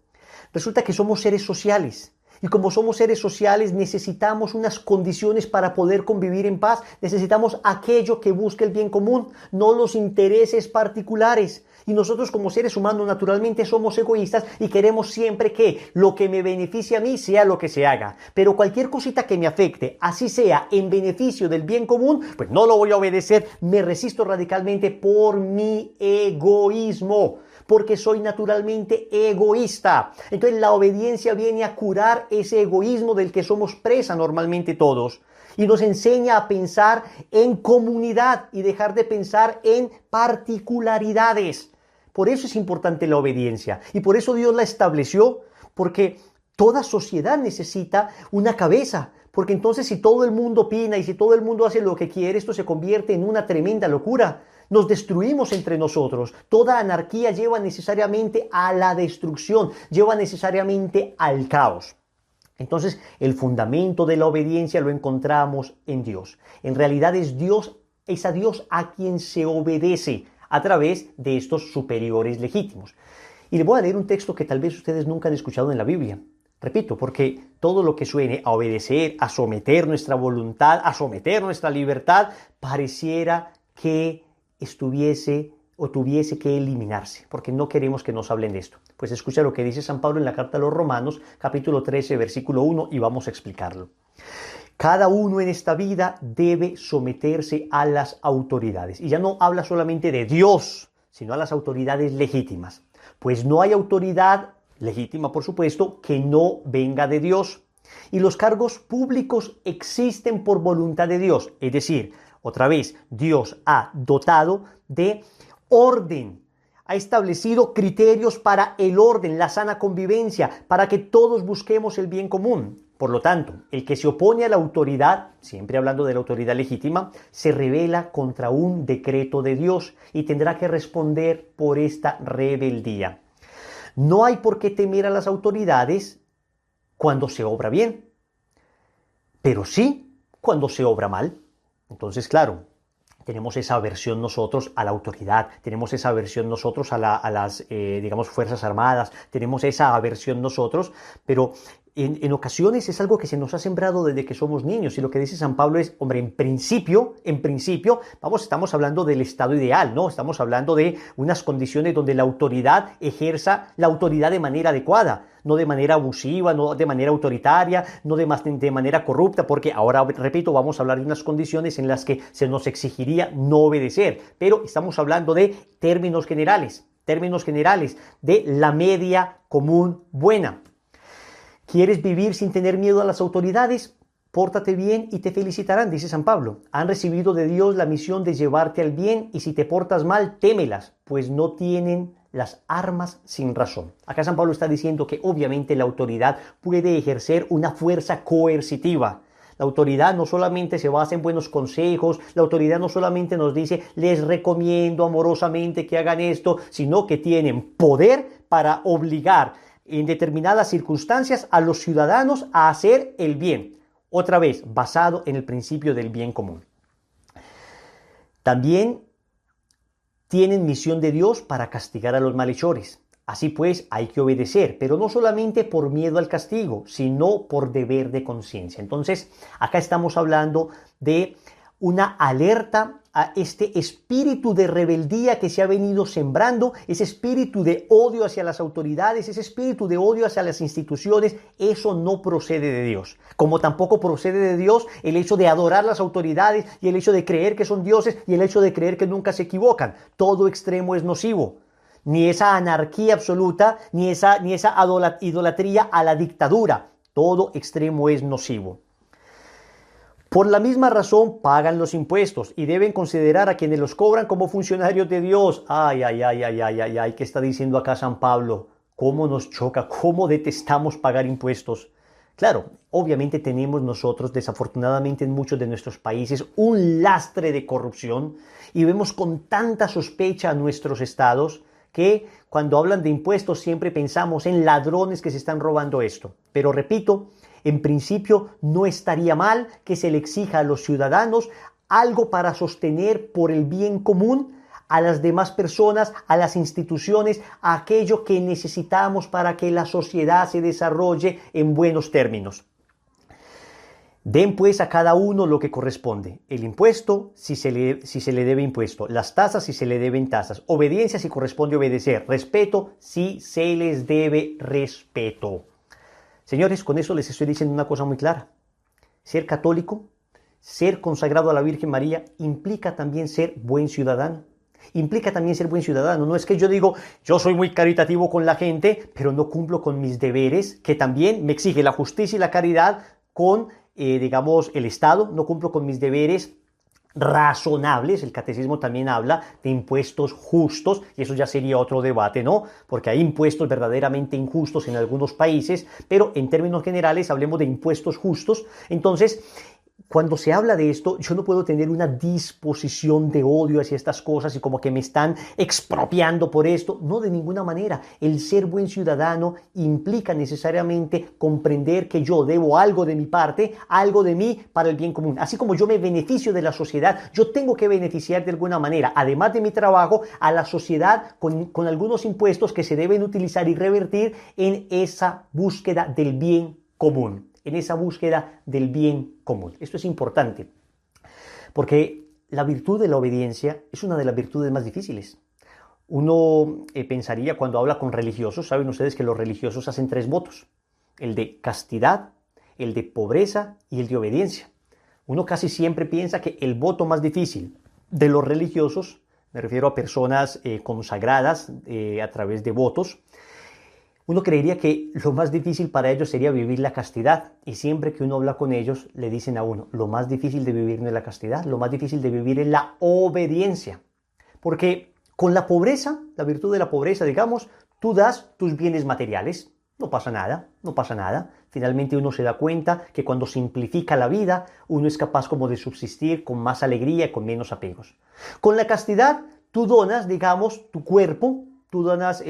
Resulta que somos seres sociales. Y como somos seres sociales, necesitamos unas condiciones para poder convivir en paz. Necesitamos aquello que busque el bien común, no los intereses particulares. Y nosotros como seres humanos naturalmente somos egoístas y queremos siempre que lo que me beneficie a mí sea lo que se haga. Pero cualquier cosita que me afecte, así sea en beneficio del bien común, pues no lo voy a obedecer. Me resisto radicalmente por mi egoísmo, porque soy naturalmente egoísta. Entonces la obediencia viene a curar ese egoísmo del que somos presa normalmente todos, y nos enseña a pensar en comunidad y dejar de pensar en particularidades. Por eso es importante la obediencia, y por eso Dios la estableció, porque toda sociedad necesita una cabeza. Porque entonces si todo el mundo opina y si todo el mundo hace lo que quiere, esto se convierte en una tremenda locura. Nos destruimos entre nosotros. Toda anarquía lleva necesariamente a la destrucción, lleva necesariamente al caos. Entonces, el fundamento de la obediencia lo encontramos en Dios. En realidad es a Dios a quien se obedece a través de estos superiores legítimos. Y le voy a leer un texto que tal vez ustedes nunca han escuchado en la Biblia. Repito, porque todo lo que suene a obedecer, a someter nuestra voluntad, a someter nuestra libertad, pareciera que estuviese o tuviese que eliminarse, porque no queremos que nos hablen de esto. Pues escucha lo que dice San Pablo en la carta a los Romanos, capítulo 13, versículo 1, y vamos a explicarlo. Cada uno en esta vida debe someterse a las autoridades. Y ya no habla solamente de Dios, sino a las autoridades legítimas. Pues no hay autoridad legítima, por supuesto, que no venga de Dios. Y los cargos públicos existen por voluntad de Dios. Es decir, otra vez, Dios ha dotado de orden, ha establecido criterios para el orden, la sana convivencia, para que todos busquemos el bien común. Por lo tanto, el que se opone a la autoridad, siempre hablando de la autoridad legítima, se rebela contra un decreto de Dios y tendrá que responder por esta rebeldía. No hay por qué temer a las autoridades cuando se obra bien, pero sí cuando se obra mal. Entonces, claro, tenemos esa aversión nosotros a la autoridad, tenemos esa aversión nosotros a las Fuerzas Armadas, tenemos esa aversión nosotros, pero en ocasiones es algo que se nos ha sembrado desde que somos niños, y lo que dice San Pablo es, hombre, en principio, estamos hablando del estado ideal, ¿no? Estamos hablando de unas condiciones donde la autoridad ejerza la autoridad de manera adecuada, no de manera abusiva, no de manera autoritaria, no de manera corrupta, porque ahora, repito, vamos a hablar de unas condiciones en las que se nos exigiría no obedecer, pero estamos hablando de términos generales de la media común buena. ¿Quieres vivir sin tener miedo a las autoridades? Pórtate bien y te felicitarán, dice San Pablo. Han recibido de Dios la misión de llevarte al bien, y si te portas mal, témelas, pues no tienen las armas sin razón. Acá San Pablo está diciendo que obviamente la autoridad puede ejercer una fuerza coercitiva. La autoridad no solamente se basa en buenos consejos, la autoridad no solamente nos dice, les recomiendo amorosamente que hagan esto, sino que tienen poder para obligar en determinadas circunstancias a los ciudadanos a hacer el bien. Otra vez, basado en el principio del bien común. También tienen misión de Dios para castigar a los malhechores. Así pues, hay que obedecer, pero no solamente por miedo al castigo, sino por deber de conciencia. Entonces, acá estamos hablando de una alerta a este espíritu de rebeldía que se ha venido sembrando, ese espíritu de odio hacia las autoridades, ese espíritu de odio hacia las instituciones. Eso no procede de Dios. Como tampoco procede de Dios el hecho de adorar las autoridades y el hecho de creer que son dioses y el hecho de creer que nunca se equivocan. Todo extremo es nocivo. Ni esa anarquía absoluta, ni esa idolatría a la dictadura. Todo extremo es nocivo. Por la misma razón pagan los impuestos y deben considerar a quienes los cobran como funcionarios de Dios. Ay, ¿qué está diciendo acá San Pablo? ¿Cómo nos choca? ¿Cómo detestamos pagar impuestos? Claro, obviamente tenemos nosotros, desafortunadamente en muchos de nuestros países, un lastre de corrupción y vemos con tanta sospecha a nuestros estados que cuando hablan de impuestos siempre pensamos en ladrones que se están robando esto. Pero repito, en principio no estaría mal que se le exija a los ciudadanos algo para sostener por el bien común a las demás personas, a las instituciones, a aquello que necesitamos para que la sociedad se desarrolle en buenos términos. Den pues a cada uno lo que corresponde. El impuesto, si se le debe impuesto. Las tasas, si se le deben tasas. Obediencia, si corresponde obedecer. Respeto, si se les debe respeto. Señores, con eso les estoy diciendo una cosa muy clara. Ser católico, ser consagrado a la Virgen María, implica también ser buen ciudadano. Implica también ser buen ciudadano. No es que yo digo, yo soy muy caritativo con la gente, pero no cumplo con mis deberes, que también me exige la justicia y la caridad con, el Estado. No cumplo con mis deberes razonables. El catecismo también habla de impuestos justos y eso ya sería otro debate, ¿no? Porque hay impuestos verdaderamente injustos en algunos países, pero en términos generales hablemos de impuestos justos. Entonces, cuando se habla de esto, yo no puedo tener una disposición de odio hacia estas cosas y como que me están expropiando por esto. No, de ninguna manera. El ser buen ciudadano implica necesariamente comprender que yo debo algo de mi parte, algo de mí para el bien común. Así como yo me beneficio de la sociedad, yo tengo que beneficiar de alguna manera, además de mi trabajo, a la sociedad con algunos impuestos que se deben utilizar y revertir en esa búsqueda del bien común. En esa búsqueda del bien común. Esto es importante, porque la virtud de la obediencia es una de las virtudes más difíciles. Uno pensaría cuando habla con religiosos, saben ustedes que los religiosos hacen 3 votos, el de castidad, el de pobreza y el de obediencia. Uno casi siempre piensa que el voto más difícil de los religiosos, me refiero a personas consagradas a través de votos, uno creería que lo más difícil para ellos sería vivir la castidad y siempre que uno habla con ellos le dicen a uno, lo más difícil de vivir no es la castidad, lo más difícil de vivir es la obediencia. Porque con la pobreza, la virtud de la pobreza, digamos, tú das tus bienes materiales, no pasa nada, no pasa nada. Finalmente uno se da cuenta que cuando simplifica la vida, uno es capaz como de subsistir con más alegría y con menos apegos. Con la castidad, tú donas, digamos, tu cuerpo, tú donas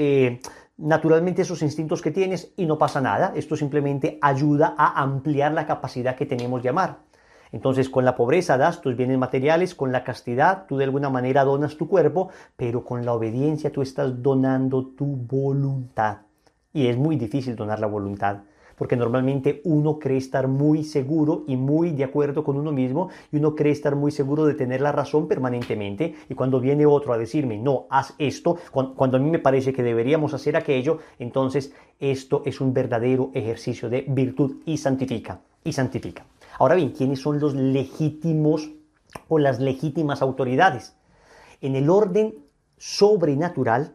naturalmente esos instintos que tienes y no pasa nada. Esto simplemente ayuda a ampliar la capacidad que tenemos de amar. Entonces, con la pobreza das tus bienes materiales, con la castidad tú de alguna manera donas tu cuerpo, pero con la obediencia tú estás donando tu voluntad. Y es muy difícil donar la voluntad, porque normalmente uno cree estar muy seguro y muy de acuerdo con uno mismo, y uno cree estar muy seguro de tener la razón permanentemente, y cuando viene otro a decirme, no, haz esto, cuando a mí me parece que deberíamos hacer aquello, entonces esto es un verdadero ejercicio de virtud y santifica, y santifica. Ahora bien, ¿quiénes son los legítimos o las legítimas autoridades? En el orden sobrenatural,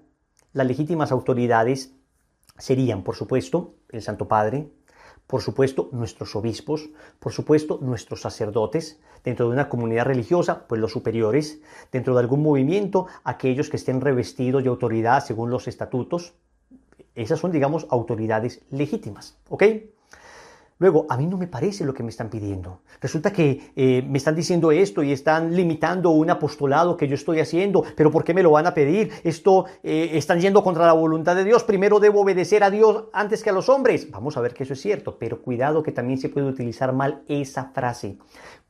las legítimas autoridades serían, por supuesto, el Santo Padre, por supuesto, nuestros obispos, por supuesto, nuestros sacerdotes, dentro de una comunidad religiosa, pues los superiores, dentro de algún movimiento, aquellos que estén revestidos de autoridad según los estatutos. Esas son, digamos, autoridades legítimas, ¿ok? Luego, a mí no me parece lo que me están pidiendo. Resulta que me están diciendo esto y están limitando un apostolado que yo estoy haciendo, pero ¿por qué me lo van a pedir? Esto están yendo contra la voluntad de Dios. Primero debo obedecer a Dios antes que a los hombres. Vamos a ver que eso es cierto, pero cuidado que también se puede utilizar mal esa frase.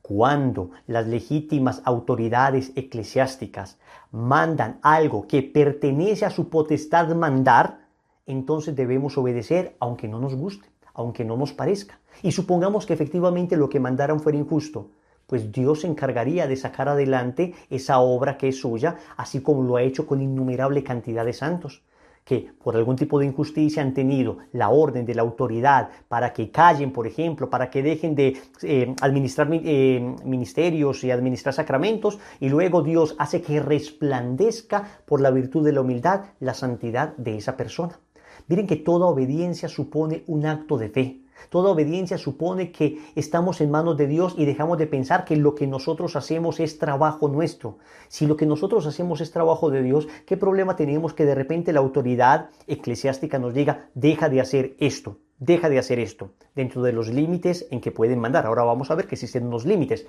Cuando las legítimas autoridades eclesiásticas mandan algo que pertenece a su potestad mandar, entonces debemos obedecer aunque no nos guste, aunque no nos parezca. Y supongamos que efectivamente lo que mandaron fuera injusto. pues Dios se encargaría de sacar adelante esa obra que es suya, así como lo ha hecho con innumerable cantidad de santos, que por algún tipo de injusticia han tenido la orden de la autoridad para que callen, por ejemplo, para que dejen de administrar ministerios y administrar sacramentos, y luego Dios hace que resplandezca por la virtud de la humildad la santidad de esa persona. Miren que toda obediencia supone un acto de fe. Toda obediencia supone que estamos en manos de Dios y dejamos de pensar que lo que nosotros hacemos es trabajo nuestro. Si lo que nosotros hacemos es trabajo de Dios, ¿qué problema tenemos que de repente la autoridad eclesiástica nos diga, deja de hacer esto dentro de los límites en que pueden mandar? Ahora vamos a ver que existen unos límites.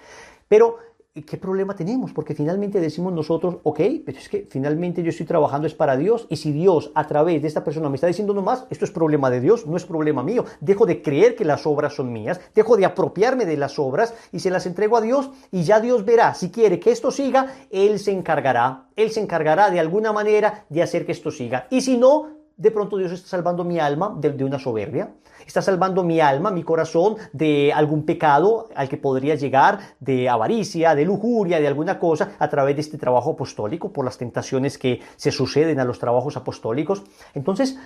Pero ¿qué problema tenemos? Porque finalmente decimos nosotros, ok, pero es que finalmente yo estoy trabajando es para Dios, y si Dios a través de esta persona me está diciendo nomás, esto es problema de Dios, no es problema mío. Dejo de creer que las obras son mías, dejo de apropiarme de las obras y se las entrego a Dios, y ya Dios verá. Si quiere que esto siga, Él se encargará de alguna manera de hacer que esto siga. Y si no, de pronto Dios está salvando mi alma de una soberbia, está salvando mi alma, mi corazón, de algún pecado al que podría llegar, de avaricia, de lujuria, de alguna cosa, a través de este trabajo apostólico, por las tentaciones que se suceden a los trabajos apostólicos. Entonces,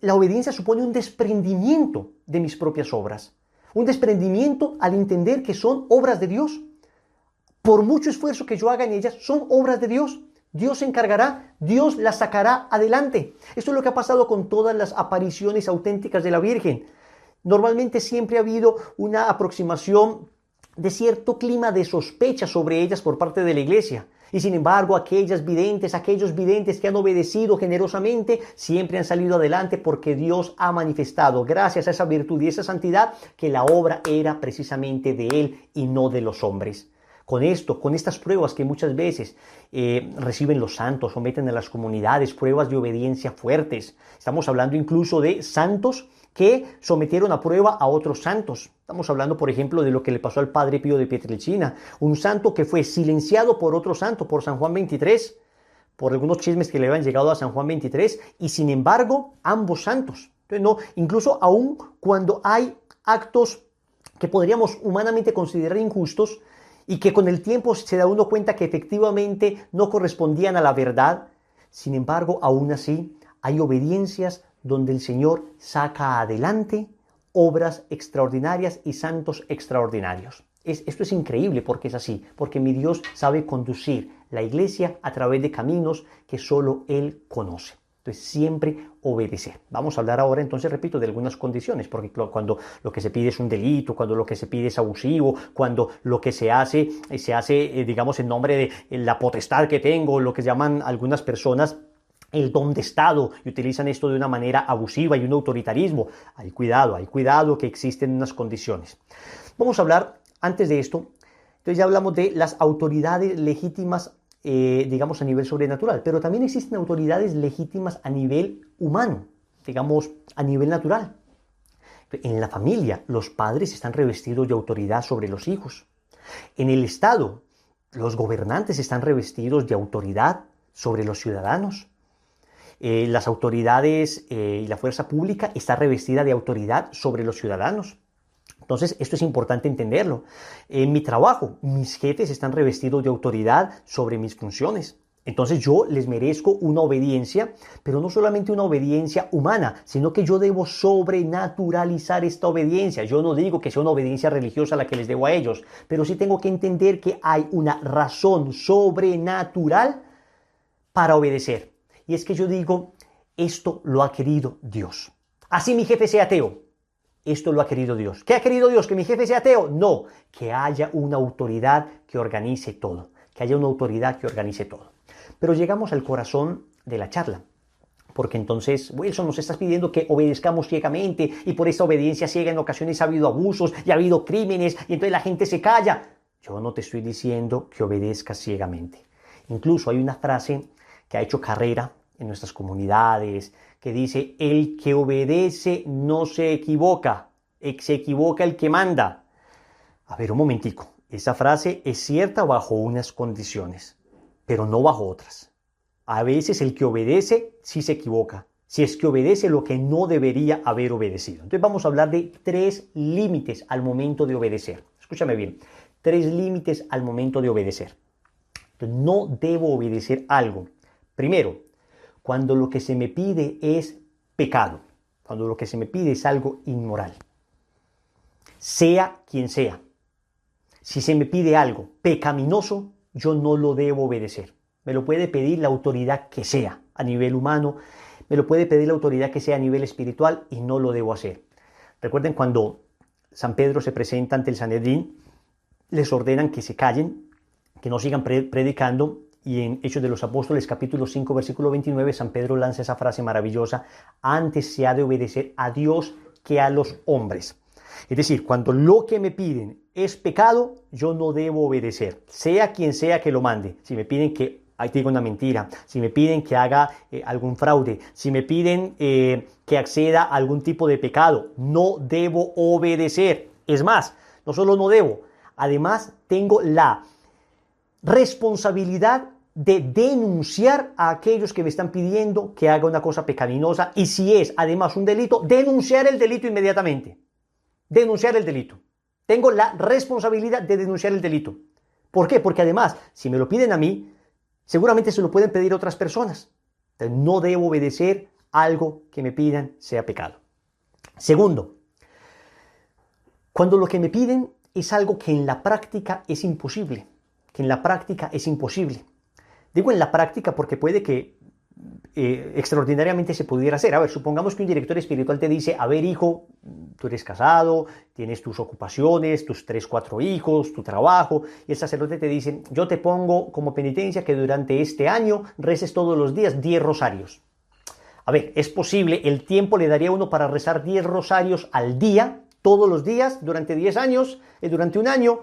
la obediencia supone un desprendimiento de mis propias obras, un desprendimiento al entender que son obras de Dios. Por mucho esfuerzo que yo haga en ellas, son obras de Dios. Dios se encargará, Dios las sacará adelante. Esto es lo que ha pasado con todas las apariciones auténticas de la Virgen. Normalmente siempre ha habido una aproximación de cierto clima de sospecha sobre ellas por parte de la Iglesia. Y sin embargo, aquellos videntes que han obedecido generosamente, siempre han salido adelante porque Dios ha manifestado, gracias a esa virtud y esa santidad, que la obra era precisamente de Él y no de los hombres. Con estas pruebas que muchas veces reciben los santos, someten a las comunidades, pruebas de obediencia fuertes. Estamos hablando incluso de santos que sometieron a prueba a otros santos. Estamos hablando, por ejemplo, de lo que le pasó al Padre Pío de Pietrelcina, un santo que fue silenciado por otro santo, por San Juan XXIII, por algunos chismes que le habían llegado a San Juan XXIII, y sin embargo, ambos santos. Entonces, no, incluso aún cuando hay actos que podríamos humanamente considerar injustos, y que con el tiempo se da uno cuenta que efectivamente no correspondían a la verdad, sin embargo, aún así, hay obediencias donde el Señor saca adelante obras extraordinarias y santos extraordinarios. Esto es increíble porque es así, porque mi Dios sabe conducir la Iglesia a través de caminos que solo Él conoce. Entonces, siempre obedecer. Vamos a hablar ahora, entonces, repito, de algunas condiciones, porque cuando lo que se pide es un delito, cuando lo que se pide es abusivo, cuando lo que se hace, digamos, en nombre de la potestad que tengo, lo que llaman algunas personas el don de Estado, y utilizan esto de una manera abusiva y un autoritarismo. Hay cuidado que existen unas condiciones. Vamos a hablar, antes de esto, entonces ya hablamos de las autoridades legítimas, digamos, a nivel sobrenatural, pero también existen autoridades legítimas a nivel humano, digamos, a nivel natural. En la familia, los padres están revestidos de autoridad sobre los hijos. En el Estado, los gobernantes están revestidos de autoridad sobre los ciudadanos. Las autoridades y la fuerza pública está revestida de autoridad sobre los ciudadanos. Entonces, esto es importante entenderlo. En mi trabajo, mis jefes están revestidos de autoridad sobre mis funciones. Entonces, yo les merezco una obediencia, pero no solamente una obediencia humana, sino que yo debo sobrenaturalizar esta obediencia. Yo no digo que sea una obediencia religiosa la que les debo a ellos, pero sí tengo que entender que hay una razón sobrenatural para obedecer. Y es que yo digo, esto lo ha querido Dios. Así mi jefe sea ateo. Esto lo ha querido Dios. ¿Qué ha querido Dios? ¿Que mi jefe sea ateo? No, que haya una autoridad que organice todo. Que haya una autoridad que organice todo. Pero llegamos al corazón de la charla. Porque entonces, Wilson, nos estás pidiendo que obedezcamos ciegamente, y por esa obediencia ciega en ocasiones ha habido abusos y ha habido crímenes, y entonces la gente se calla. Yo no te estoy diciendo que obedezcas ciegamente. Incluso hay una frase que ha hecho carrera en nuestras comunidades, que dice, el que obedece no se equivoca el que manda. A ver, un momentico, esa frase es cierta bajo unas condiciones, pero no bajo otras. A veces el que obedece sí se equivoca, si es que obedece lo que no debería haber obedecido. Entonces vamos a hablar de 3 límites al momento de obedecer. Escúchame bien, 3 límites al momento de obedecer. Entonces, no debo obedecer algo. Primero, cuando lo que se me pide es pecado, cuando lo que se me pide es algo inmoral. Sea quien sea. Si se me pide algo pecaminoso, yo no lo debo obedecer. Me lo puede pedir la autoridad que sea a nivel humano, me lo puede pedir la autoridad que sea a nivel espiritual y no lo debo hacer. Recuerden cuando San Pedro se presenta ante el Sanedrín, les ordenan que se callen, que no sigan predicando, y en Hechos de los Apóstoles capítulo 5 versículo 29 San Pedro lanza esa frase maravillosa: antes se ha de obedecer a Dios que a los hombres. Es decir, cuando lo que me piden es pecado, yo no debo obedecer, sea quien sea que lo mande. Si me piden que diga una mentira, si me piden que haga algún fraude, si me piden que acceda a algún tipo de pecado, no debo obedecer. Es más, no solo no debo, además tengo la responsabilidad de denunciar a aquellos que me están pidiendo que haga una cosa pecaminosa, y si es además un delito, denunciar el delito inmediatamente. Denunciar el delito. Tengo la responsabilidad de denunciar el delito. ¿Por qué? Porque además, si me lo piden a mí, seguramente se lo pueden pedir a otras personas. Entonces, no debo obedecer algo que me pidan sea pecado. Segundo, cuando lo que me piden es algo que en la práctica es imposible. Que en la práctica es imposible. Digo en la práctica porque puede que extraordinariamente se pudiera hacer. A ver, supongamos que un director espiritual te dice: a ver, hijo, tú eres casado, tienes tus ocupaciones, tus 3, 4 hijos, tu trabajo, y el sacerdote te dice: yo te pongo como penitencia que durante este año reces todos los días 10 rosarios. A ver, es posible, el tiempo le daría a uno para rezar 10 rosarios al día, todos los días, durante 10 años, durante un año.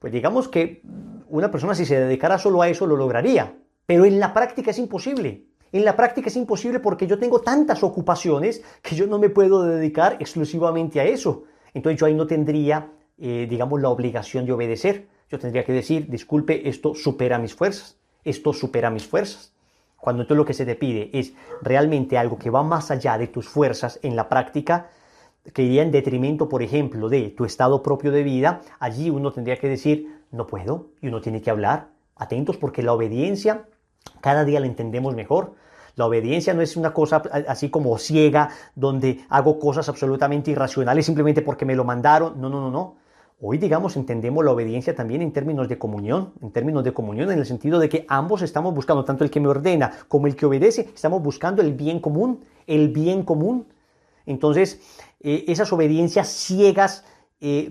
Pues digamos que una persona, si se dedicara solo a eso, lo lograría, pero en la práctica es imposible. En la práctica es imposible porque yo tengo tantas ocupaciones que yo no me puedo dedicar exclusivamente a eso. Entonces yo ahí no tendría, digamos, la obligación de obedecer. Yo tendría que decir: disculpe, esto supera mis fuerzas. Esto supera mis fuerzas. Cuando entonces lo que se te pide es realmente algo que va más allá de tus fuerzas en la práctica, que iría en detrimento, por ejemplo, de tu estado propio de vida, allí uno tendría que decir: no puedo, y uno tiene que hablar. Atentos, porque la obediencia cada día la entendemos mejor. La obediencia no es una cosa así como ciega, donde hago cosas absolutamente irracionales simplemente porque me lo mandaron. No, no, no, no. Hoy, digamos, entendemos la obediencia también en términos de comunión, en el sentido de que ambos estamos buscando, tanto el que me ordena como el que obedece, estamos buscando el bien común, el bien común. Entonces, esas obediencias ciegas,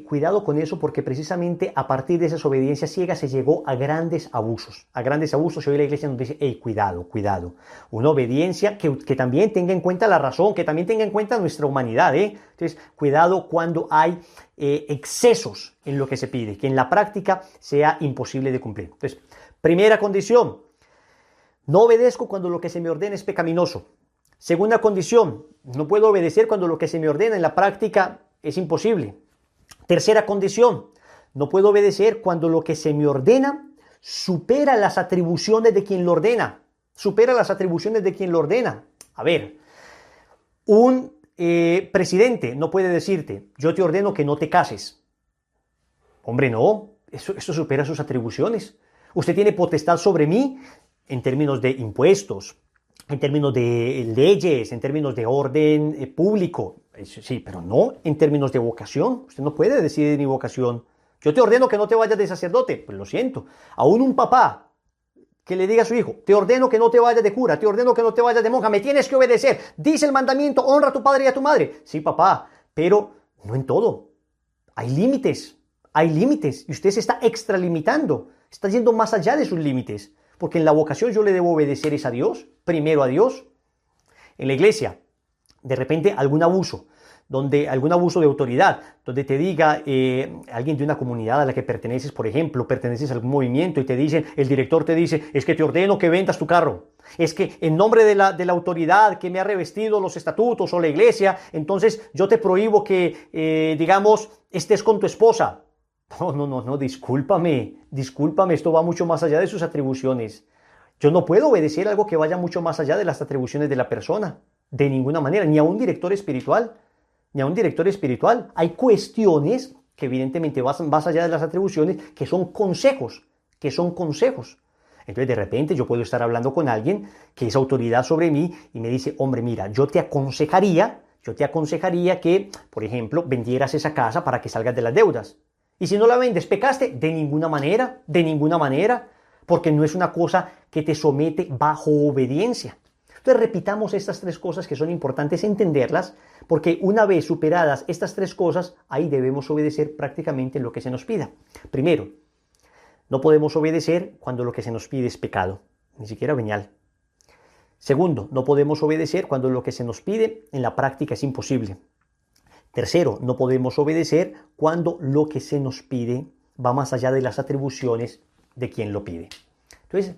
cuidado con eso, porque precisamente a partir de esas obediencias ciegas se llegó a grandes abusos. A grandes abusos. Hoy la iglesia nos dice: hey, cuidado, cuidado. Una obediencia que también tenga en cuenta la razón, que también tenga en cuenta nuestra humanidad. Entonces, cuidado cuando hay excesos en lo que se pide, que en la práctica sea imposible de cumplir. Entonces, primera condición: no obedezco cuando lo que se me ordena es pecaminoso. Segunda condición: no puedo obedecer cuando lo que se me ordena en la práctica es imposible. Tercera condición: no puedo obedecer cuando lo que se me ordena supera las atribuciones de quien lo ordena. Supera las atribuciones de quien lo ordena. A ver, un presidente no puede decirte: yo te ordeno que no te cases. Hombre, no, eso supera sus atribuciones. Usted tiene potestad sobre mí en términos de impuestos, en términos de leyes, en términos de orden público. Sí, pero no en términos de vocación. Usted no puede decidir mi vocación. Yo te ordeno que no te vayas de sacerdote. Pues lo siento. Aún un papá que le diga a su hijo: te ordeno que no te vayas de cura, te ordeno que no te vayas de monja, me tienes que obedecer. Dice el mandamiento: honra a tu padre y a tu madre. Sí, papá, pero no en todo. Hay límites. Hay límites. Y usted se está extralimitando. Está yendo más allá de sus límites. Porque en la vocación yo le debo obedecer es a Dios, primero a Dios. En la iglesia, de repente algún abuso de autoridad, donde te diga alguien de una comunidad a la que perteneces, por ejemplo, perteneces a algún movimiento y te dicen, el director te dice: es que te ordeno que vendas tu carro, es que en nombre de la autoridad que me ha revestido los estatutos o la iglesia, entonces yo te prohíbo que, digamos, estés con tu esposa. No, discúlpame, esto va mucho más allá de sus atribuciones. Yo no puedo obedecer algo que vaya mucho más allá de las atribuciones de la persona, de ninguna manera, ni a un director espiritual, Hay cuestiones que evidentemente van más allá de las atribuciones, que son consejos, Entonces de repente yo puedo estar hablando con alguien que es autoridad sobre mí y me dice, hombre, mira, yo te aconsejaría que, por ejemplo, vendieras esa casa para que salgas de las deudas. Y si no la vendes, ¿pecaste? De ninguna manera, porque no es una cosa que te somete bajo obediencia. Entonces repitamos estas tres cosas que son importantes entenderlas, porque una vez superadas estas tres cosas, ahí debemos obedecer prácticamente lo que se nos pida. Primero, no podemos obedecer cuando lo que se nos pide es pecado, ni siquiera venial. Segundo, no podemos obedecer cuando lo que se nos pide en la práctica es imposible. Tercero, no podemos obedecer cuando lo que se nos pide va más allá de las atribuciones de quien lo pide. Entonces,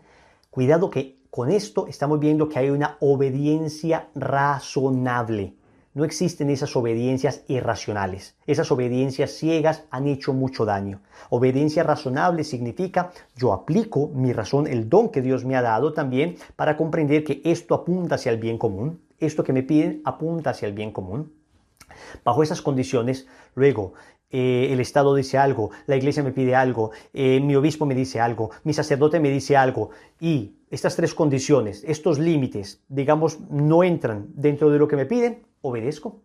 cuidado que con esto estamos viendo que hay una obediencia razonable. No existen esas obediencias irracionales. Esas obediencias ciegas han hecho mucho daño. Obediencia razonable significa yo aplico mi razón, el don que Dios me ha dado también para comprender que esto apunta hacia el bien común. Esto que me piden apunta hacia el bien común. Bajo esas condiciones, luego, el Estado dice algo, la iglesia me pide algo, mi obispo me dice algo, mi sacerdote me dice algo, y estas tres condiciones, estos límites, digamos, no entran dentro de lo que me piden, obedezco.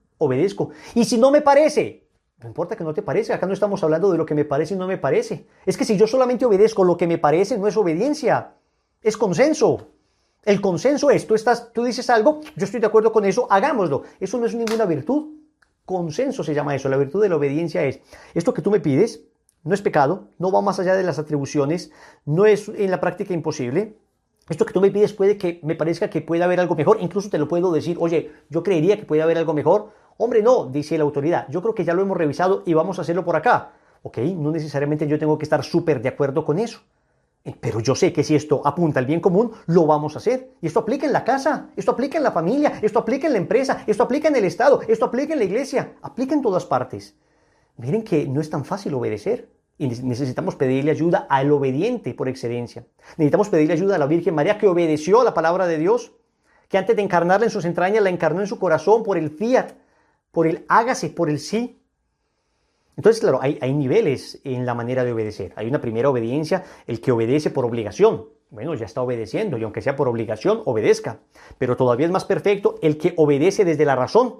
Y si no me parece, no importa que no te parezca, acá no estamos hablando de lo que me parece y no me parece. Es que si yo solamente obedezco lo que me parece, no es obediencia, es consenso. El consenso es, tú dices algo, yo estoy de acuerdo con eso, hagámoslo. Eso no es ninguna virtud. Consenso se llama eso. La virtud de la obediencia es, esto que tú me pides no es pecado, no va más allá de las atribuciones, no es en la práctica imposible. Esto que tú me pides puede que me parezca que puede haber algo mejor, incluso te lo puedo decir, oye, yo creería que puede haber algo mejor. Hombre, no, dice la autoridad, yo creo que ya lo hemos revisado y vamos a hacerlo por acá. Ok, no necesariamente yo tengo que estar súper de acuerdo con eso. Pero yo sé que si esto apunta al bien común, lo vamos a hacer. Y esto aplica en la casa, esto aplica en la familia, esto aplica en la empresa, esto aplica en el Estado, esto aplica en la iglesia, aplica en todas partes. Miren que no es tan fácil obedecer. Y necesitamos pedirle ayuda al obediente por excelencia. Necesitamos pedirle ayuda a la Virgen María que obedeció a la palabra de Dios, que antes de encarnarla en sus entrañas la encarnó en su corazón por el fiat, por el hágase, por el sí. Entonces, claro, hay niveles en la manera de obedecer. Hay una primera obediencia, el que obedece por obligación. Bueno, ya está obedeciendo y aunque sea por obligación, obedezca. Pero todavía es más perfecto el que obedece desde la razón.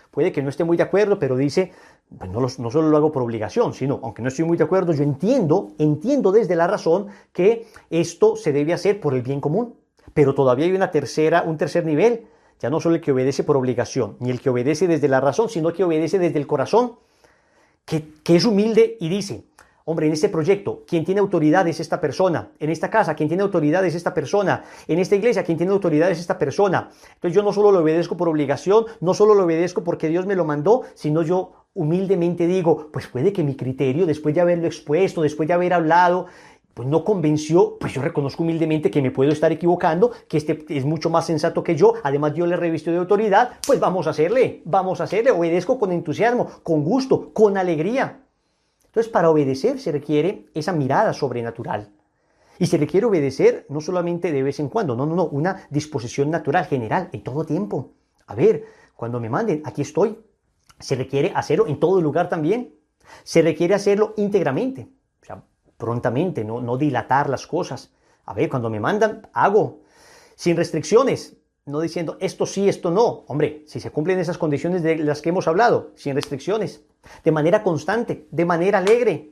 Puede que no esté muy de acuerdo, pero dice, pues no solo lo hago por obligación, sino, aunque no estoy muy de acuerdo, yo entiendo desde la razón que esto se debe hacer por el bien común. Pero todavía hay un tercer nivel. Ya no solo el que obedece por obligación, ni el que obedece desde la razón, sino que obedece desde el corazón. Que es humilde y dice, hombre, en este proyecto, quien tiene autoridad es esta persona. En esta casa, quien tiene autoridad es esta persona. En esta iglesia, quien tiene autoridad es esta persona. Entonces yo no solo lo obedezco por obligación, no solo lo obedezco porque Dios me lo mandó, sino yo humildemente digo, pues puede que mi criterio, después de haberlo expuesto, después de haber hablado, pues no convenció, pues yo reconozco humildemente que me puedo estar equivocando, que este es mucho más sensato que yo, además yo le revisto de autoridad, pues vamos a hacerle, obedezco con entusiasmo, con gusto, con alegría. Entonces para obedecer se requiere esa mirada sobrenatural. Y se requiere obedecer no solamente de vez en cuando, no, una disposición natural, general, en todo tiempo. A ver, cuando me manden, aquí estoy. Se requiere hacerlo en todo lugar también. Se requiere hacerlo íntegramente, o sea, prontamente, no dilatar las cosas. A ver, cuando me mandan, hago. Sin restricciones, no diciendo esto sí, esto no. Hombre, si se cumplen esas condiciones de las que hemos hablado, sin restricciones, de manera constante, de manera alegre.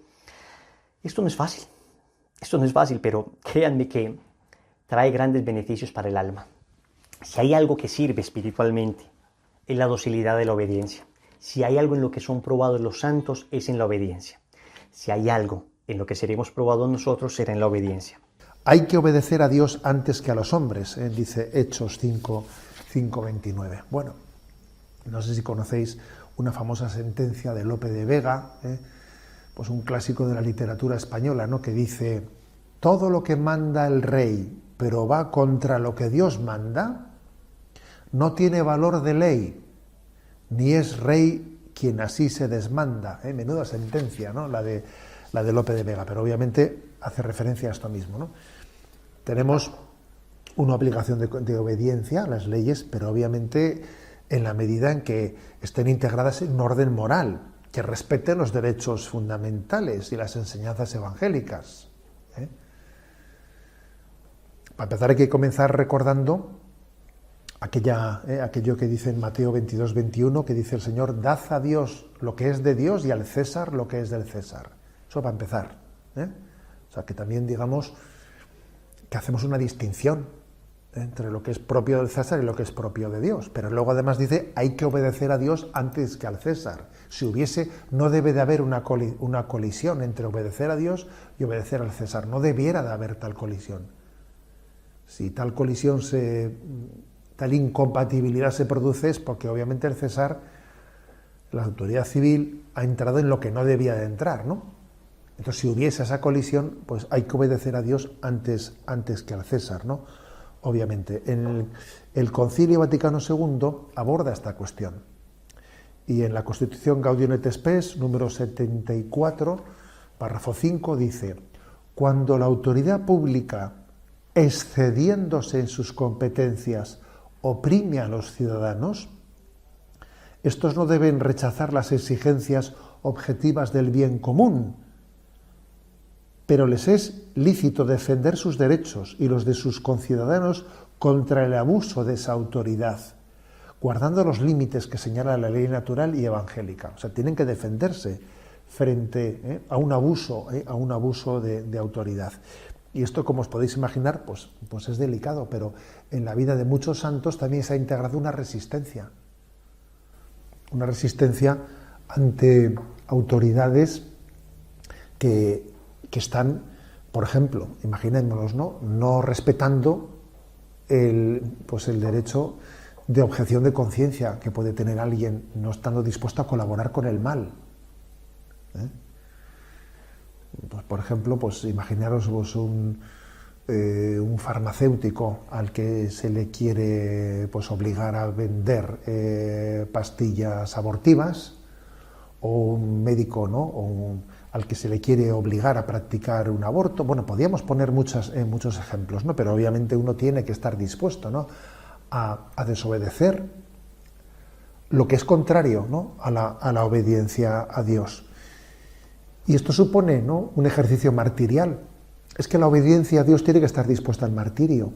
Esto no es fácil, pero créanme que trae grandes beneficios para el alma. Si hay algo que sirve espiritualmente, es la docilidad de la obediencia. Si hay algo en lo que son probados los santos, es en la obediencia. Si hay algo en lo que seremos probados nosotros, será en la obediencia. Hay que obedecer a Dios antes que a los hombres, dice Hechos 5:29. Bueno, no sé si conocéis una famosa sentencia de Lope de Vega, pues un clásico de la literatura española, ¿no? Que dice, todo lo que manda el rey, pero va contra lo que Dios manda, no tiene valor de ley, ni es rey quien así se desmanda. Menuda sentencia, ¿no? La de Lope de Vega, pero obviamente hace referencia a esto mismo, ¿no? Tenemos una obligación de obediencia a las leyes, pero obviamente en la medida en que estén integradas en un orden moral. que respete los derechos fundamentales y las enseñanzas evangélicas. Para empezar hay que comenzar recordando aquello que dice en Mateo 22, 21, que dice el Señor: dad a Dios lo que es de Dios y al César lo que es del César. Eso para empezar. O sea, que también digamos que hacemos una distinción entre lo que es propio del César y lo que es propio de Dios. Pero luego además dice, hay que obedecer a Dios antes que al César. Si hubiese, no debe de haber una colisión entre obedecer a Dios y obedecer al César. No debiera de haber tal colisión. Si tal colisión, tal incompatibilidad se produce, es porque obviamente el César, la autoridad civil, ha entrado en lo que no debía de entrar, ¿no? Entonces, si hubiese esa colisión, pues hay que obedecer a Dios antes que al César, ¿no? Obviamente. El Concilio Vaticano II aborda esta cuestión. Y en la Constitución Gaudium et Spes, número 74, párrafo 5, dice: cuando la autoridad pública, excediéndose en sus competencias, oprime a los ciudadanos, estos no deben rechazar las exigencias objetivas del bien común, pero les es lícito defender sus derechos y los de sus conciudadanos contra el abuso de esa autoridad, guardando los límites que señala la ley natural y evangélica. O sea, tienen que defenderse frente a un abuso de autoridad. Y esto, como os podéis imaginar, pues es delicado, pero en la vida de muchos santos también se ha integrado una resistencia ante autoridades que están, por ejemplo, imaginémonos, no respetando el derecho de objeción de conciencia que puede tener alguien no estando dispuesto a colaborar con el mal. Pues, por ejemplo, pues imaginaros un farmacéutico al que se le quiere pues obligar a vender pastillas abortivas, o un médico, ¿no? Al que se le quiere obligar a practicar un aborto. Bueno, podríamos poner muchos ejemplos, ¿no? Pero obviamente uno tiene que estar dispuesto, ¿no? a desobedecer lo que es contrario, ¿no? a la obediencia a Dios. Y esto supone, ¿no? un ejercicio martirial. Es que la obediencia a Dios tiene que estar dispuesta al martirio.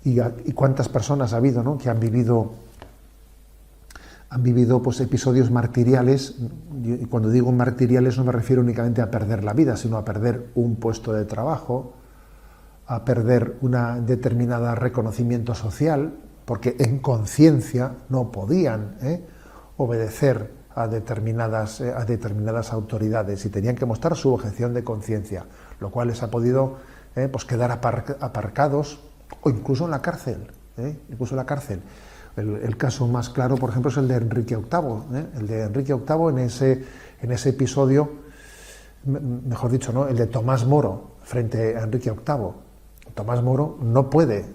Y cuántas personas ha habido, ¿no? que han vivido pues, episodios martiriales. Y cuando digo martiriales no me refiero únicamente a perder la vida, sino a perder un puesto de trabajo, a perder una determinada reconocimiento social, porque en conciencia no podían obedecer a determinadas autoridades y tenían que mostrar su objeción de conciencia, lo cual les ha podido pues quedar aparcados o incluso en la cárcel. El caso más claro, por ejemplo, es el de Enrique VIII. El de Enrique VIII en ese episodio, mejor dicho, ¿no? el de Tomás Moro frente a Enrique VIII. Tomás Moro no puede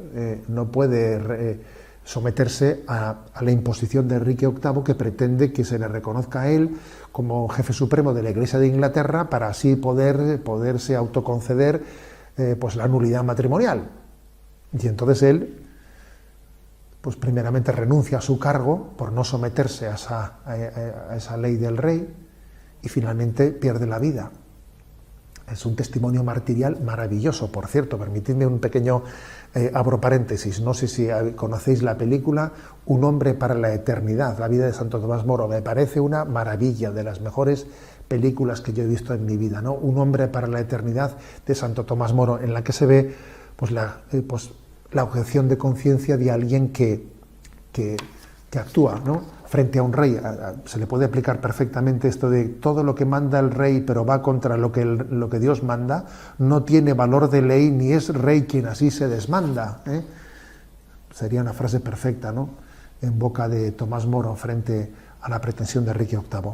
someterse a la imposición de Enrique VIII, que pretende que se le reconozca a él como jefe supremo de la Iglesia de Inglaterra para así poderse autoconceder pues la nulidad matrimonial. Y entonces él, pues primeramente renuncia a su cargo por no someterse a esa ley del rey y finalmente pierde la vida. Es un testimonio martirial maravilloso. Por cierto, permitidme un pequeño abro paréntesis. No sé si conocéis la película Un hombre para la eternidad, la vida de Santo Tomás Moro. Me parece una maravilla, de las mejores películas que yo he visto en mi vida, ¿no? Un hombre para la eternidad de Santo Tomás Moro, en la que se ve pues la objeción de conciencia de alguien que actúa, ¿no? frente a un rey. Se le puede aplicar perfectamente esto de todo lo que manda el rey, pero va contra lo que Dios manda, no tiene valor de ley, ni es rey quien así se desmanda. Sería una frase perfecta, ¿no? en boca de Tomás Moro frente a la pretensión de Enrique VIII.